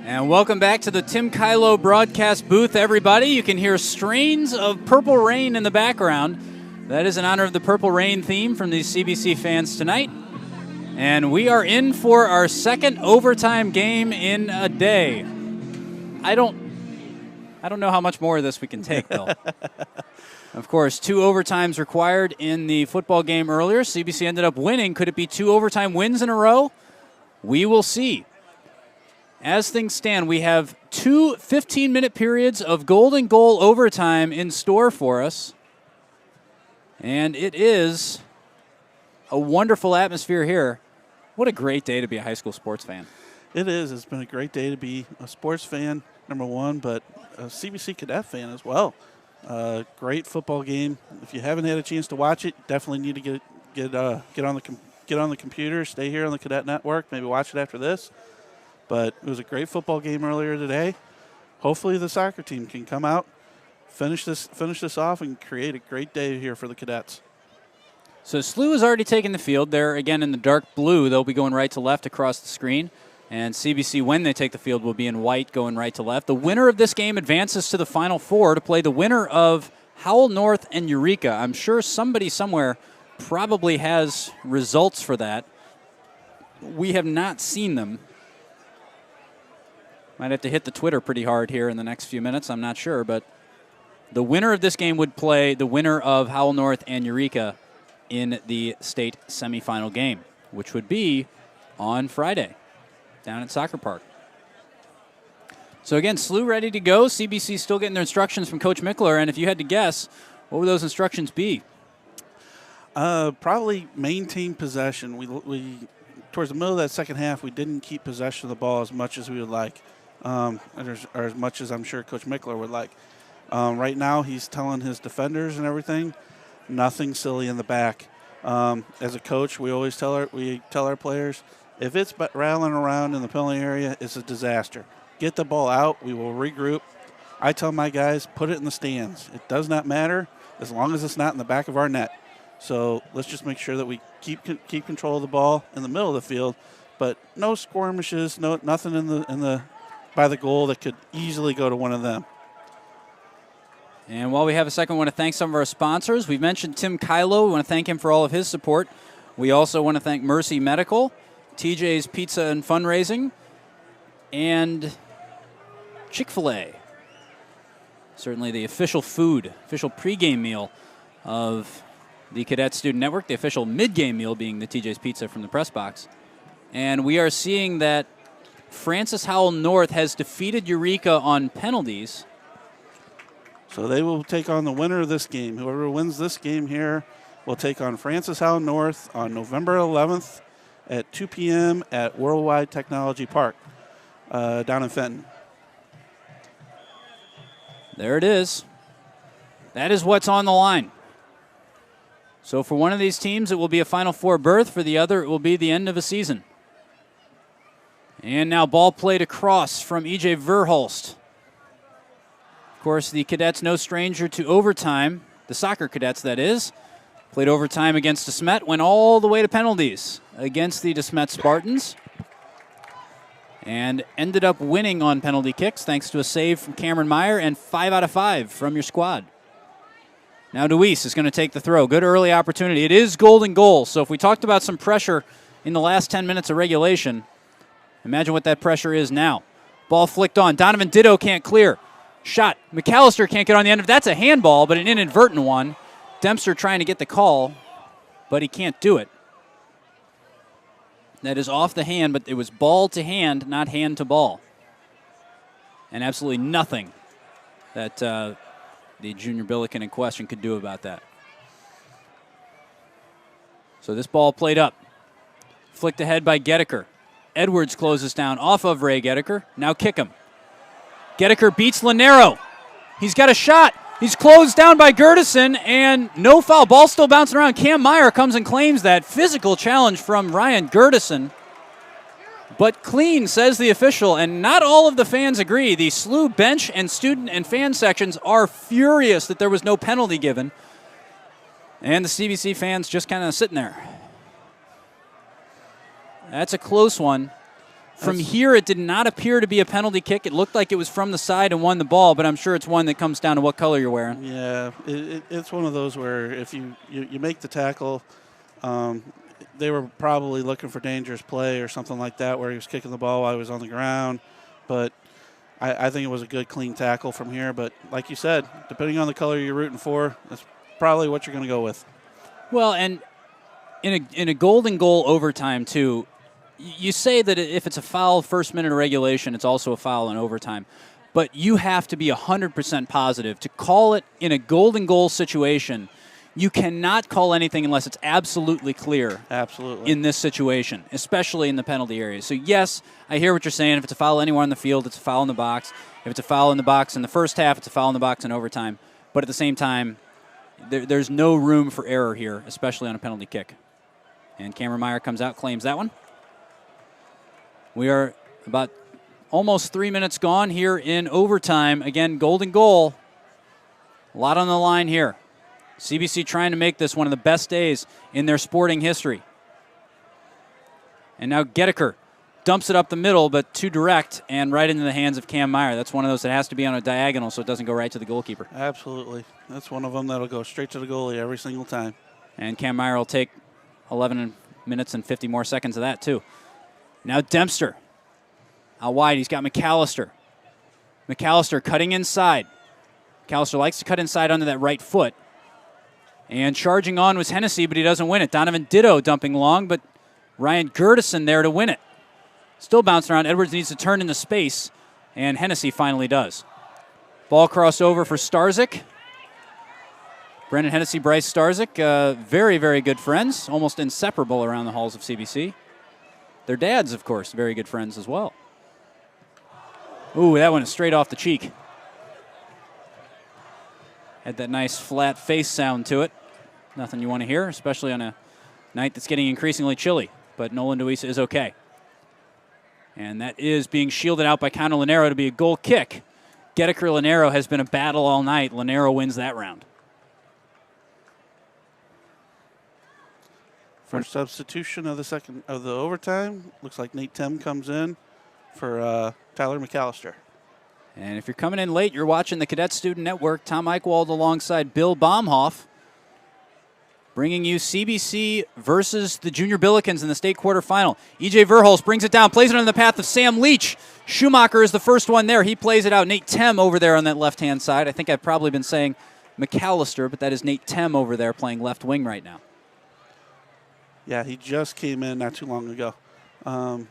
And welcome back to the Tim Kylo broadcast booth, everybody. You can hear strains of Purple Rain in the background. That is in honor of the Purple Rain theme from these CBC fans tonight. And we are in for our second overtime game in a day. I don't know how much more of this we can take, though. Of course, 2 overtimes required in the football game earlier. CBC ended up winning. Could it be 2 overtime wins in a row? We will see. As things stand, we have 2 15-minute periods of golden goal overtime in store for us. And it is a wonderful atmosphere here. What a great day to be a high school sports fan. It is. It's been a great day to be a sports fan, number one, but a CBC Cadet fan as well. Great football game. If you haven't had a chance to watch it, definitely need to get on the computer, stay here on the Cadet Network, maybe watch it after this. But it was a great football game earlier today. Hopefully the soccer team can come out, finish this off, and create a great day here for the Cadets. So SLU has already taken the field. They're, again, in the dark blue. They'll be going right to left across the screen. And CBC, when they take the field, will be in white going right to left. The winner of this game advances to the Final Four to play the winner of Howell North and Eureka. I'm sure somebody somewhere probably has results for that. We have not seen them. Might have to hit the Twitter pretty hard here in the next few minutes. I'm not sure. But the winner of this game would play the winner of Howell North and Eureka in the state semifinal game, which would be on Friday down at Soccer Park. So again, SLU ready to go. CBC still getting their instructions from Coach Mickler. And if you had to guess, what would those instructions be? Probably maintain possession. We towards the middle of that second half, we didn't keep possession of the ball as much as we would like, or as much as I'm sure Coach Mickler would like. Right now, he's telling his defenders and everything, nothing silly in the back. As a coach, we always tell our players, if it's rattling around in the penalty area, it's a disaster. Get the ball out. We will regroup. I tell my guys, put it in the stands. It does not matter as long as it's not in the back of our net. So let's just make sure that we keep control of the ball in the middle of the field, but no skirmishes, nothing in the by the goal that could easily go to one of them. And while we have a second, I want to thank some of our sponsors. We've mentioned Tim Kylo. We want to thank him for all of his support. We also want to thank Mercy Medical, TJ's Pizza and Fundraising, and Chick-fil-A. Certainly the official pregame meal of the Cadet Student Network, the official mid-game meal being the TJ's Pizza from the press box. And we are seeing that Francis Howell North has defeated Eureka on penalties. So they will take on the winner of this game. Whoever wins this game here will take on Francis Howell North on November 11th at 2 p.m. at Worldwide Technology Park down in Fenton. There it is. That is what's on the line. So for one of these teams, it will be a Final Four berth. For the other, it will be the end of a season. And now ball played across from E.J. Verhulst. Of course, the Cadets no stranger to overtime. The soccer Cadets, that is. Played overtime against DeSmet, went all the way to penalties against the DeSmet Spartans. And ended up winning on penalty kicks thanks to a save from Cameron Meyer and 5 out of 5 from your squad. Now Deweese is going to take the throw. Good early opportunity. It is golden goal. So if we talked about some pressure in the last 10 minutes of regulation, imagine what that pressure is now. Ball flicked on. Donovan Ditto can't clear. Shot. McAllister can't get on the end of it. That's a handball, but an inadvertent one. Dempster trying to get the call, but he can't do it. That is off the hand, but it was ball to hand, not hand to ball. And absolutely nothing that the junior Billiken in question could do about that. So this ball played up. Flicked ahead by Goedeker. Edwards closes down off of Ray Goedeker. Now kick him. Goedeker beats Lanero. He's got a shot. He's closed down by Gertison, and no foul. Ball still bouncing around. Cam Meyer comes and claims that. Physical challenge from Ryan Gertison. But clean, says the official, and not all of the fans agree. The SLU bench and student and fan sections are furious that there was no penalty given. And the CBC fans just kind of sitting there. That's a close one. From here, it did not appear to be a penalty kick. It looked like it was from the side and won the ball, but I'm sure it's one that comes down to what color you're wearing. Yeah, it's one of those where if you make the tackle, they were probably looking for dangerous play or something like that where he was kicking the ball while he was on the ground. But I think it was a good, clean tackle from here. But like you said, depending on the color you're rooting for, that's probably what you're going to go with. Well, and in a golden goal overtime, too, you say that if it's a foul first minute of regulation, it's also a foul in overtime. But you have to be 100% positive. To call it in a golden goal situation, you cannot call anything unless it's absolutely clear. Absolutely. In this situation, especially in the penalty area. So, yes, I hear what you're saying. If it's a foul anywhere on the field, it's a foul in the box. If it's a foul in the box in the first half, it's a foul in the box in overtime. But at the same time, there's no room for error here, especially on a penalty kick. And Cameron Meyer comes out, claims that one. We are about almost 3 minutes gone here in overtime. Again, golden goal. A lot on the line here. CBC trying to make this one of the best days in their sporting history. And now Gedeker dumps it up the middle, but too direct and right into the hands of Cam Meyer. That's one of those that has to be on a diagonal so it doesn't go right to the goalkeeper. Absolutely. That's one of them that'll go straight to the goalie every single time. And Cam Meyer will take 11 minutes and 50 more seconds of that, too. Now Dempster. Out wide, he's got McAllister. McAllister cutting inside. McAllister likes to cut inside under that right foot. And charging on was Hennessy, but he doesn't win it. Donovan Ditto dumping long, but Ryan Gertison there to win it. Still bouncing around. Edwards needs to turn into space, and Hennessy finally does. Ball crossover for Starzyk. Brendan Hennessy, Bryce Starzyk, very, very good friends, almost inseparable around the halls of CBC. Their dads, of course, very good friends as well. Ooh, that one is straight off the cheek. Had that nice flat face sound to it. Nothing you want to hear, especially on a night that's getting increasingly chilly. But Nolan Deweese is okay. And that is being shielded out by Connor Lanero to be a goal kick. Gedeker-Lanero has been a battle all night. Lanero wins that round. First substitution of the overtime. Looks like Nate Tem comes in for Tyler McAllister. And if you're coming in late, you're watching the Cadet Student Network. Tom Eichwald alongside Bill Baumhoff, bringing you CBC versus the Junior Billikens in the state quarterfinal. E.J. Verhulst brings it down, plays it on the path of Sam Leach. Schumacher is the first one there. He plays it out. Nate Tem over there on that left-hand side. I think I've probably been saying McAllister, but that is Nate Tem over there playing left wing right now. Yeah, he just came in not too long ago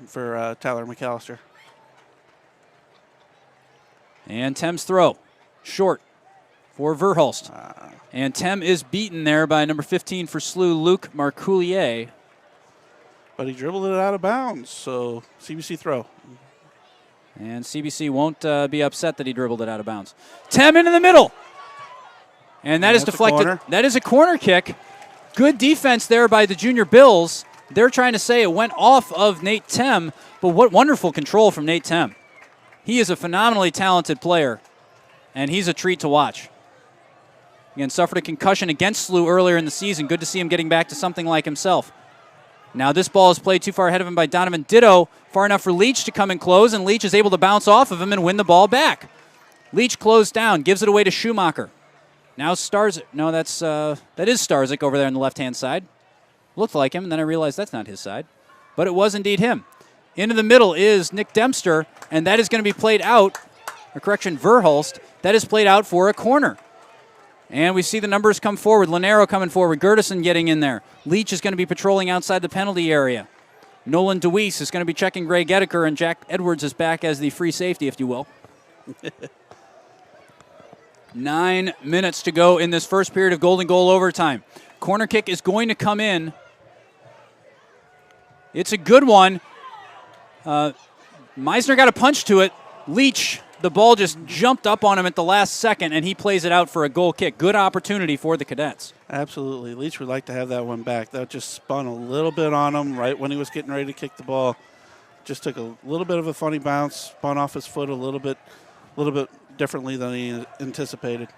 for Tyler McAllister. And Tem's throw, short for Verhulst. And Tem is beaten there by number 15 for SLU, Luke Marcoulier. But he dribbled it out of bounds, so CBC throw. And CBC won't be upset that he dribbled it out of bounds. Tem into the middle. And that is deflected. That is a corner kick. Good defense there by the Junior Bills. They're trying to say it went off of Nate Tem, but what wonderful control from Nate Tem. He is a phenomenally talented player, and he's a treat to watch. Again, suffered a concussion against SLU earlier in the season. Good to see him getting back to something like himself. Now this ball is played too far ahead of him by Donovan Ditto, far enough for Leach to come and close, and Leach is able to bounce off of him and win the ball back. Leach closed down, gives it away to Schumacher. Now Starzyk. No, that is Starzyk over there on the left-hand side. Looked like him, and then I realized that's not his side. But it was indeed him. Into the middle is Nick Dempster, and that is going to be played out, or correction, Verhulst. That is played out for a corner. And we see the numbers come forward. Lanero coming forward. Gertison getting in there. Leach is going to be patrolling outside the penalty area. Nolan Deweese is going to be checking Gray Gedeker, and Jack Edwards is back as the free safety, if you will. 9 minutes to go in this first period of golden goal overtime. Corner kick is going to come in. It's a good one. Meisner got a punch to it. Leach, the ball just jumped up on him at the last second, and he plays it out for a goal kick. Good opportunity for the Cadets. Absolutely. Leach would like to have that one back. That just spun a little bit on him right when he was getting ready to kick the ball. Just took a little bit of a funny bounce, spun off his foot a little bit differently than he anticipated.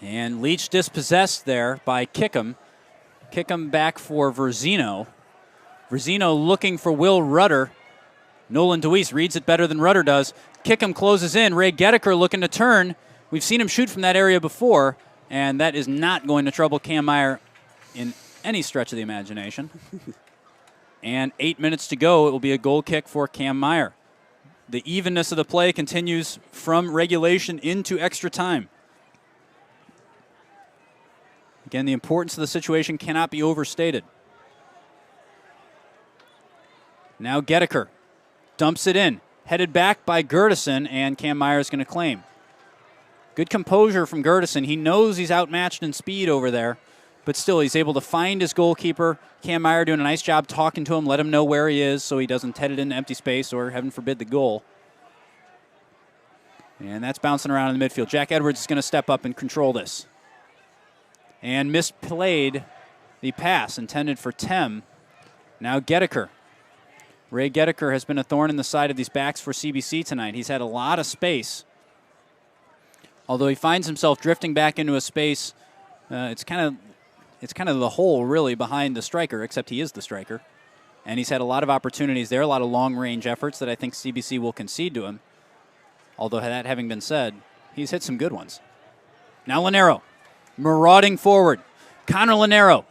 And Leach dispossessed there by Kickham. Kick him back for Verzino. Verzino looking for Will Rudder. Nolan DeWeese reads it better than Rudder does. Kick him closes in. Ray Gedeker looking to turn. We've seen him shoot from that area before, and that is not going to trouble Cam Meyer in any stretch of the imagination. And 8 minutes to go. It will be a goal kick for Cam Meyer. The evenness of the play continues from regulation into extra time. Again, the importance of the situation cannot be overstated. Now Gedeker dumps it in. Headed back by Gertison, and Cam Meyer is going to claim. Good composure from Gertison. He knows he's outmatched in speed over there, but still he's able to find his goalkeeper. Cam Meyer doing a nice job talking to him, let him know where he is so he doesn't head it into empty space or, heaven forbid, the goal. And that's bouncing around in the midfield. Jack Edwards is going to step up and control this. And misplayed the pass intended for Tem. Now Gedeker. Ray Gedeker has been a thorn in the side of these backs for CBC tonight. He's had a lot of space. Although he finds himself drifting back into a space, it's kind of the hole really behind the striker, except he is the striker. And he's had a lot of opportunities there, a lot of long-range efforts that I think CBC will concede to him. Although that having been said, he's hit some good ones. Now Linero, marauding forward. Connor Linero.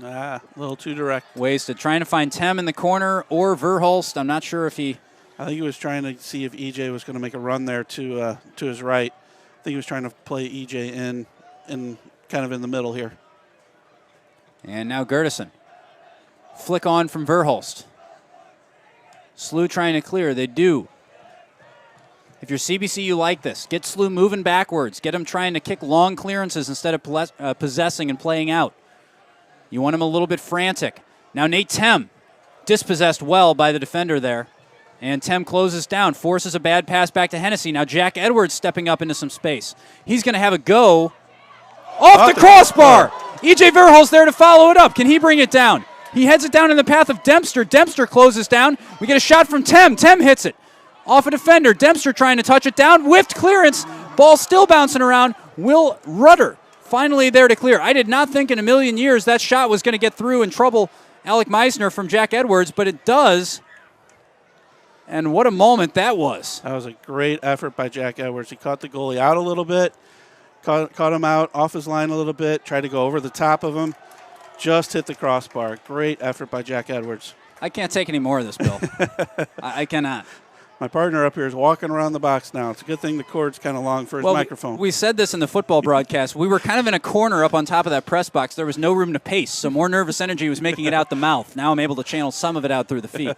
A little too direct. Wasted. Trying to find Tem in the corner or Verhulst. I'm not sure if he... I think he was trying to see if EJ was going to make a run there to his right. I think he was trying to play EJ in kind of in the middle here. And now Gertison. Flick on from Verhulst. Slew trying to clear. They do. If you're CBC, you like this. Get Slew moving backwards. Get him trying to kick long clearances instead of possessing and playing out. You want him a little bit frantic. Now Nate Tem, dispossessed well by the defender there. And Tem closes down, forces a bad pass back to Hennessy. Now Jack Edwards stepping up into some space. He's going to have a go off the crossbar. EJ Verhulst there to follow it up. Can he bring it down? He heads it down in the path of Dempster. Dempster closes down. We get a shot from Tem. Tem hits it. Off a defender. Dempster trying to touch it down. Whiffed clearance. Ball still bouncing around. Will Rudder finally there to clear. I did not think in a million years that shot was going to get through and trouble Alec Meisner from Jack Edwards, but it does. And what a moment that was. That was a great effort by Jack Edwards. He caught the goalie out a little bit, caught him out off his line a little bit, tried to go over the top of him, just hit the crossbar. Great effort by Jack Edwards. I can't take any more of this, Bill. I cannot. My partner up here is walking around the box now. It's a good thing the cord's kind of long for his microphone. We said this in the football broadcast. We were kind of in a corner up on top of that press box. There was no room to pace, so more nervous energy was making it out the mouth. Now I'm able to channel some of it out through the feet.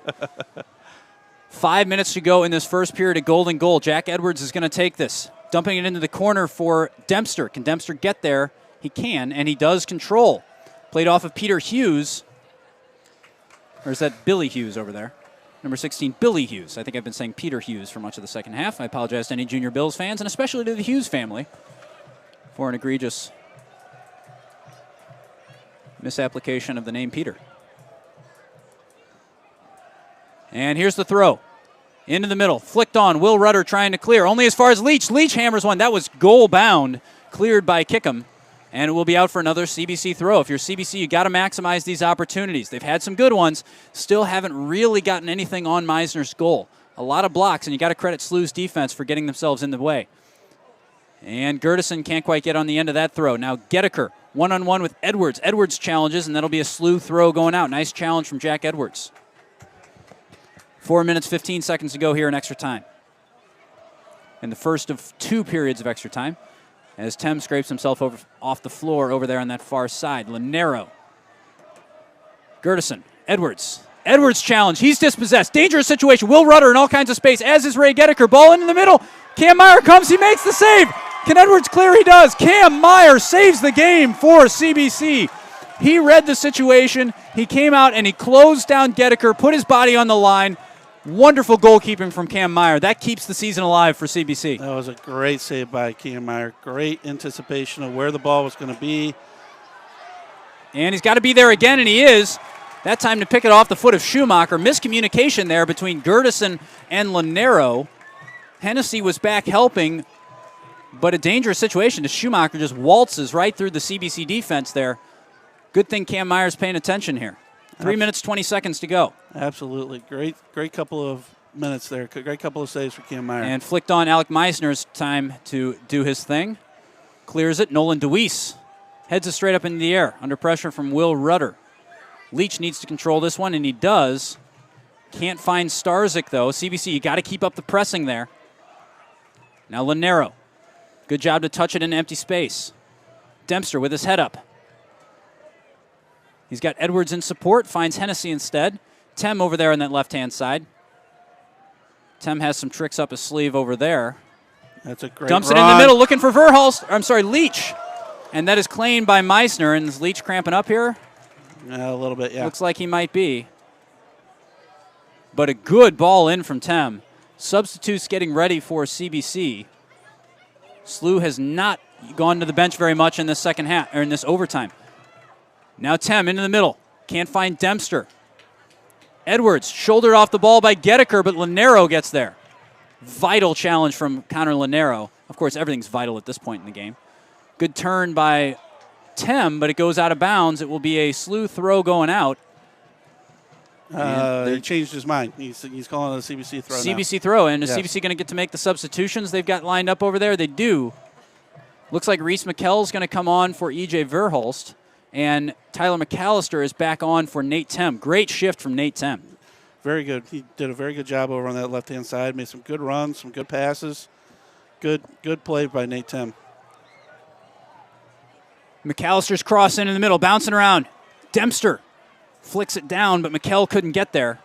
5 minutes to go in this first period of golden goal. Jack Edwards is going to take this, dumping it into the corner for Dempster. Can Dempster get there? He can, and he does control. Played off of Peter Hughes. Or is that Billy Hughes over there? Number 16, Billy Hughes. I think I've been saying Peter Hughes for much of the second half. I apologize to any Junior Bills fans, and especially to the Hughes family for an egregious misapplication of the name Peter. And here's the throw. Into the middle. Flicked on. Will Rudder trying to clear. Only as far as Leach. Leach hammers one. That was goal bound. Cleared by Kickham. And it will be out for another CBC throw. If you're CBC, you got to maximize these opportunities. They've had some good ones. Still haven't really gotten anything on Meisner's goal. A lot of blocks, and you got to credit Slew's defense for getting themselves in the way. And Gertison can't quite get on the end of that throw. Now Gedeker, one-on-one with Edwards. Edwards challenges, and that'll be a Slew throw going out. Nice challenge from Jack Edwards. 4 minutes, 15 seconds to go here in extra time. In the first of two periods of extra time, as Tem scrapes himself off the floor over there on that far side. Linero. Gertison. Edwards. Edwards challenge. He's dispossessed. Dangerous situation. Will Rudder in all kinds of space, as is Ray Gedeker. Ball into the middle. Cam Meyer comes. He makes the save. Can Edwards clear? He does. Cam Meyer saves the game for CBC. He read the situation. He came out and he closed down Gedeker, put his body on the line. Wonderful goalkeeping from Cam Meyer. That keeps the season alive for CBC. That was a great save by Cam Meyer. Great anticipation of where the ball was going to be. And he's got to be there again, and he is. That time to pick it off the foot of Schumacher. Miscommunication there between Gertison and Linero. Hennessy was back helping, but a dangerous situation. Schumacher just waltzes right through the CBC defense there. Good thing Cam Meyer's paying attention here. 3 minutes, 20 seconds to go. Absolutely. Great couple of minutes there. Great couple of saves for Cam Meyer. And flicked on Alec Meisner's time to do his thing. Clears it. Nolan DeWeese heads it straight up in the air under pressure from Will Rudder. Leach needs to control this one, and he does. Can't find Starzyk, though. CBC, you got to keep up the pressing there. Now Lanero. Good job to touch it in empty space. Dempster with his head up. He's got Edwards in support, finds Hennessy instead. Tem over there on that left-hand side. Tem has some tricks up his sleeve over there. That's a great Dumps run. it in the middle, looking for Leach. And that is claimed by Meisner. And is Leach cramping up here? A little bit, yeah. Looks like he might be. But a good ball in from Tem. Substitutes getting ready for CBC. SLU has not gone to the bench very much in this second half, or in this overtime. Now Tem into the middle. Can't find Dempster. Edwards shouldered off the ball by Geddeker, but Lanero gets there. Vital challenge from Connor Lanero. Of course, everything's vital at this point in the game. Good turn by Tem, but it goes out of bounds. It will be a SLU throw going out. He changed his mind. He's calling it a CBC throw CBC now. throw, and is Yes. CBC going to get to make the substitutions they've got lined up over there? They do. Looks like Reese McKell's going to come on for E.J. Verhulst, and Tyler McAllister is back on for Nate Tem. Great shift from Nate Tem. Very good. He did a very good job over on that left-hand side. Made some good runs, some good passes. Good play by Nate Tem. McAllister's cross in the middle, bouncing around. Dempster flicks it down, but McKell couldn't get there.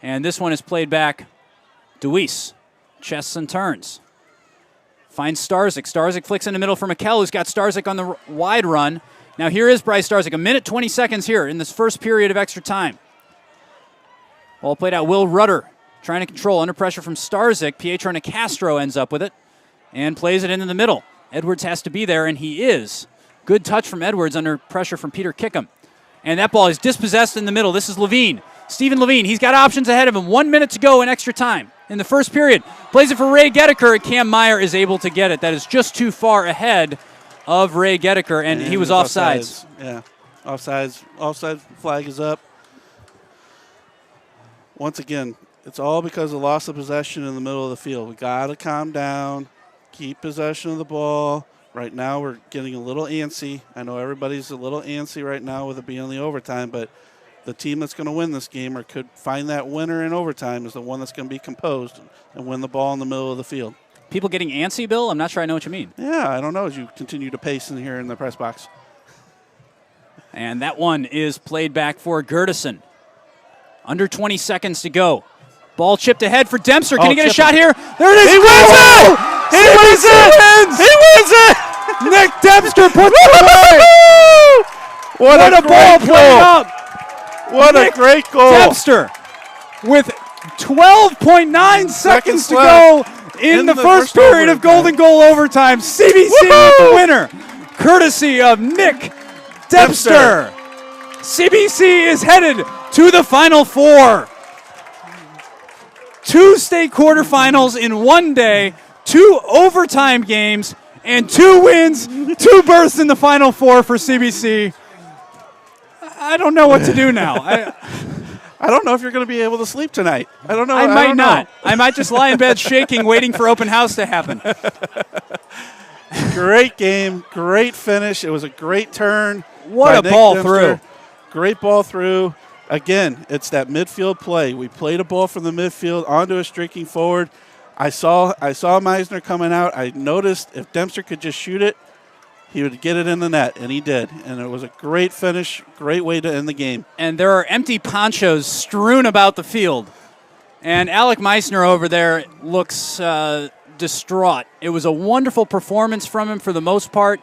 And this one is played back. DeWeese, chests and turns. Finds Starzyk. Starzyk flicks in the middle for McKell, who's got Starzyk on the wide run. Now here is Bryce Starzyk. 1:20 seconds here in this first period of extra time. Ball played out. Will Rudder trying to control under pressure from Starzyk. Pietro Nicastro ends up with it and plays it into the middle. Edwards has to be there, and he is. Good touch from Edwards under pressure from Peter Kickham. And that ball is dispossessed in the middle. This is Levine. Stephen Levine, he's got options ahead of him. 1 minute to go in extra time in the first period. Plays it for Ray Geddeker, and Cam Meyer is able to get it. That is just too far ahead of Ray Geddeker, and he was offsides. Yeah, offsides. Offside flag is up. Once again, it's all because of loss of possession in the middle of the field. We got to calm down, keep possession of the ball. Right now we're getting a little antsy. I know everybody's a little antsy right now with it being in the overtime, but the team that's going to win this game or could find that winner in overtime is the one that's going to be composed and win the ball in the middle of the field. People getting antsy, Bill? I'm not sure I know what you mean. Yeah, I don't know as you continue to pace in here in the press box. And that one is played back for Gertison. Under 20 seconds to go. Ball chipped ahead for Dempster. Can he get a shot here? There it is. He wins it! He wins it! He wins it! Nick Dempster puts it away. What a ball great played goal! up. What a great goal! Dempster with 12.9 seconds to go in the first period of Golden Goal overtime. CBC the winner, courtesy of Nick Dempster. CBC is headed to the Final Four. 2 state quarterfinals in 1 day, 2 overtime games, and 2 wins, 2 berths in the Final Four for CBC. I don't know what to do now. I don't know if you're going to be able to sleep tonight. I don't know. I might not. I might just lie in bed shaking, waiting for open house to happen. Great game, great finish. It was a great turn. What by a Nick ball Dempster. through. Great ball through. Again, it's that midfield play. We played a ball from the midfield onto a streaking forward. I saw Meisner coming out. I noticed if Dempster could just shoot it, he would get it in the net, and he did. And it was a great finish, great way to end the game. And there are empty ponchos strewn about the field. And Alec Meisner over there looks distraught. It was a wonderful performance from him for the most part.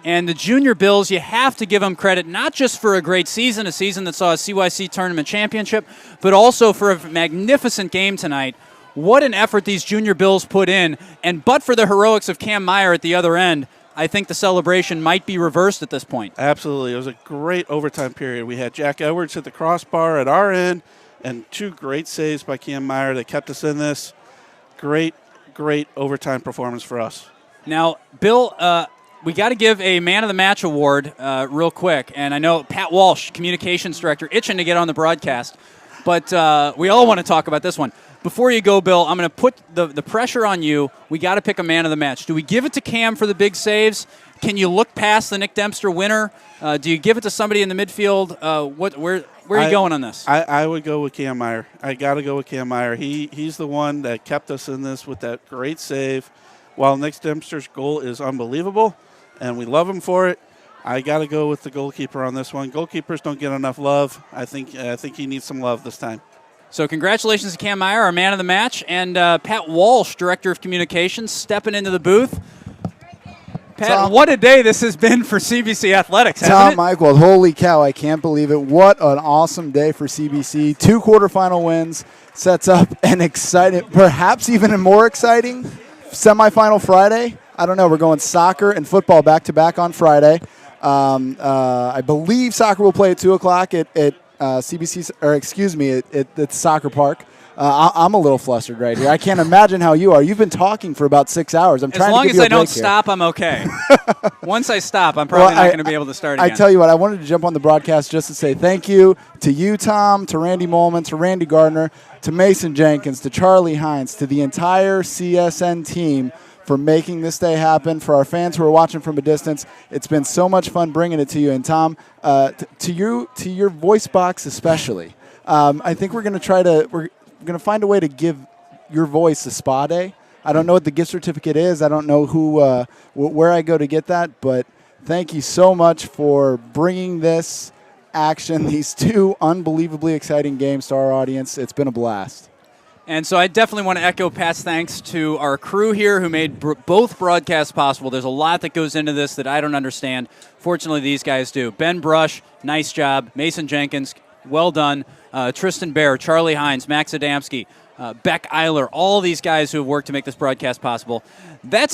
And the Junior Bills, you have to give them credit, not just for a great season, a season that saw a CYC tournament championship, but also for a magnificent game tonight. What an effort these Junior Bills put in. And but for the heroics of Cam Meyer at the other end, I think the celebration might be reversed at this point. Absolutely. It was a great overtime period. We had Jack Edwards hit the crossbar at our end and 2 great saves by Cam Meyer that kept us in this. Great overtime performance for us. Now, Bill, we got to give a Man of the Match award real quick. And I know Pat Walsh, Communications Director, itching to get on the broadcast. But we all want to talk about this one. Before you go, Bill, I'm going to put the pressure on you. We got to pick a Man of the Match. Do we give it to Cam for the big saves? Can you look past the Nick Dempster winner? Do you give it to somebody in the midfield? Where are you going on this? I would go with Cam Meyer. I got to go with Cam Meyer. He's the one that kept us in this with that great save. While Nick Dempster's goal is unbelievable, and we love him for it, I got to go with the goalkeeper on this one. Goalkeepers don't get enough love. I think he needs some love this time. So congratulations to Cam Meyer, our Man of the Match, and Pat Walsh, Director of Communications, stepping into the booth. Pat, Tom, what a day this has been for CBC Athletics, hasn't Tom it? Michael, holy cow, I can't believe it. What an awesome day for CBC. 2 quarterfinal wins sets up an exciting, perhaps even a more exciting semifinal Friday. I don't know. We're going soccer and football back-to-back on Friday. I believe soccer will play at 2 o'clock at CBC, or excuse me, at the soccer park. I'm a little flustered right here. I can't imagine how you are. You've been talking for about 6 hours. I'm trying to give you a break. As long as I don't stop, I'm okay. Once I stop, I'm probably not going to be able to start again. I tell you what, I wanted to jump on the broadcast just to say thank you to you, Tom, to Randy Molman, to Randy Gardner, to Mason Jenkins, to Charlie Hines, to the entire CSN team for making this day happen. For our fans who are watching from a distance, it's been so much fun bringing it to you. And Tom, to your voice box especially, I think we're going to find a way to give your voice a spa day. I don't know what the gift certificate is. I don't know where I go to get that, but thank you so much for bringing this action, these 2 unbelievably exciting games to our audience. It's been a blast. And so I definitely want to echo Pat's thanks to our crew here who made both broadcasts possible. There's a lot that goes into this that I don't understand. Fortunately, these guys do. Ben Brush, nice job. Mason Jenkins, well done. Tristan Bear, Charlie Hines, Max Adamski, Beck Eiler, all these guys who have worked to make this broadcast possible. That's it.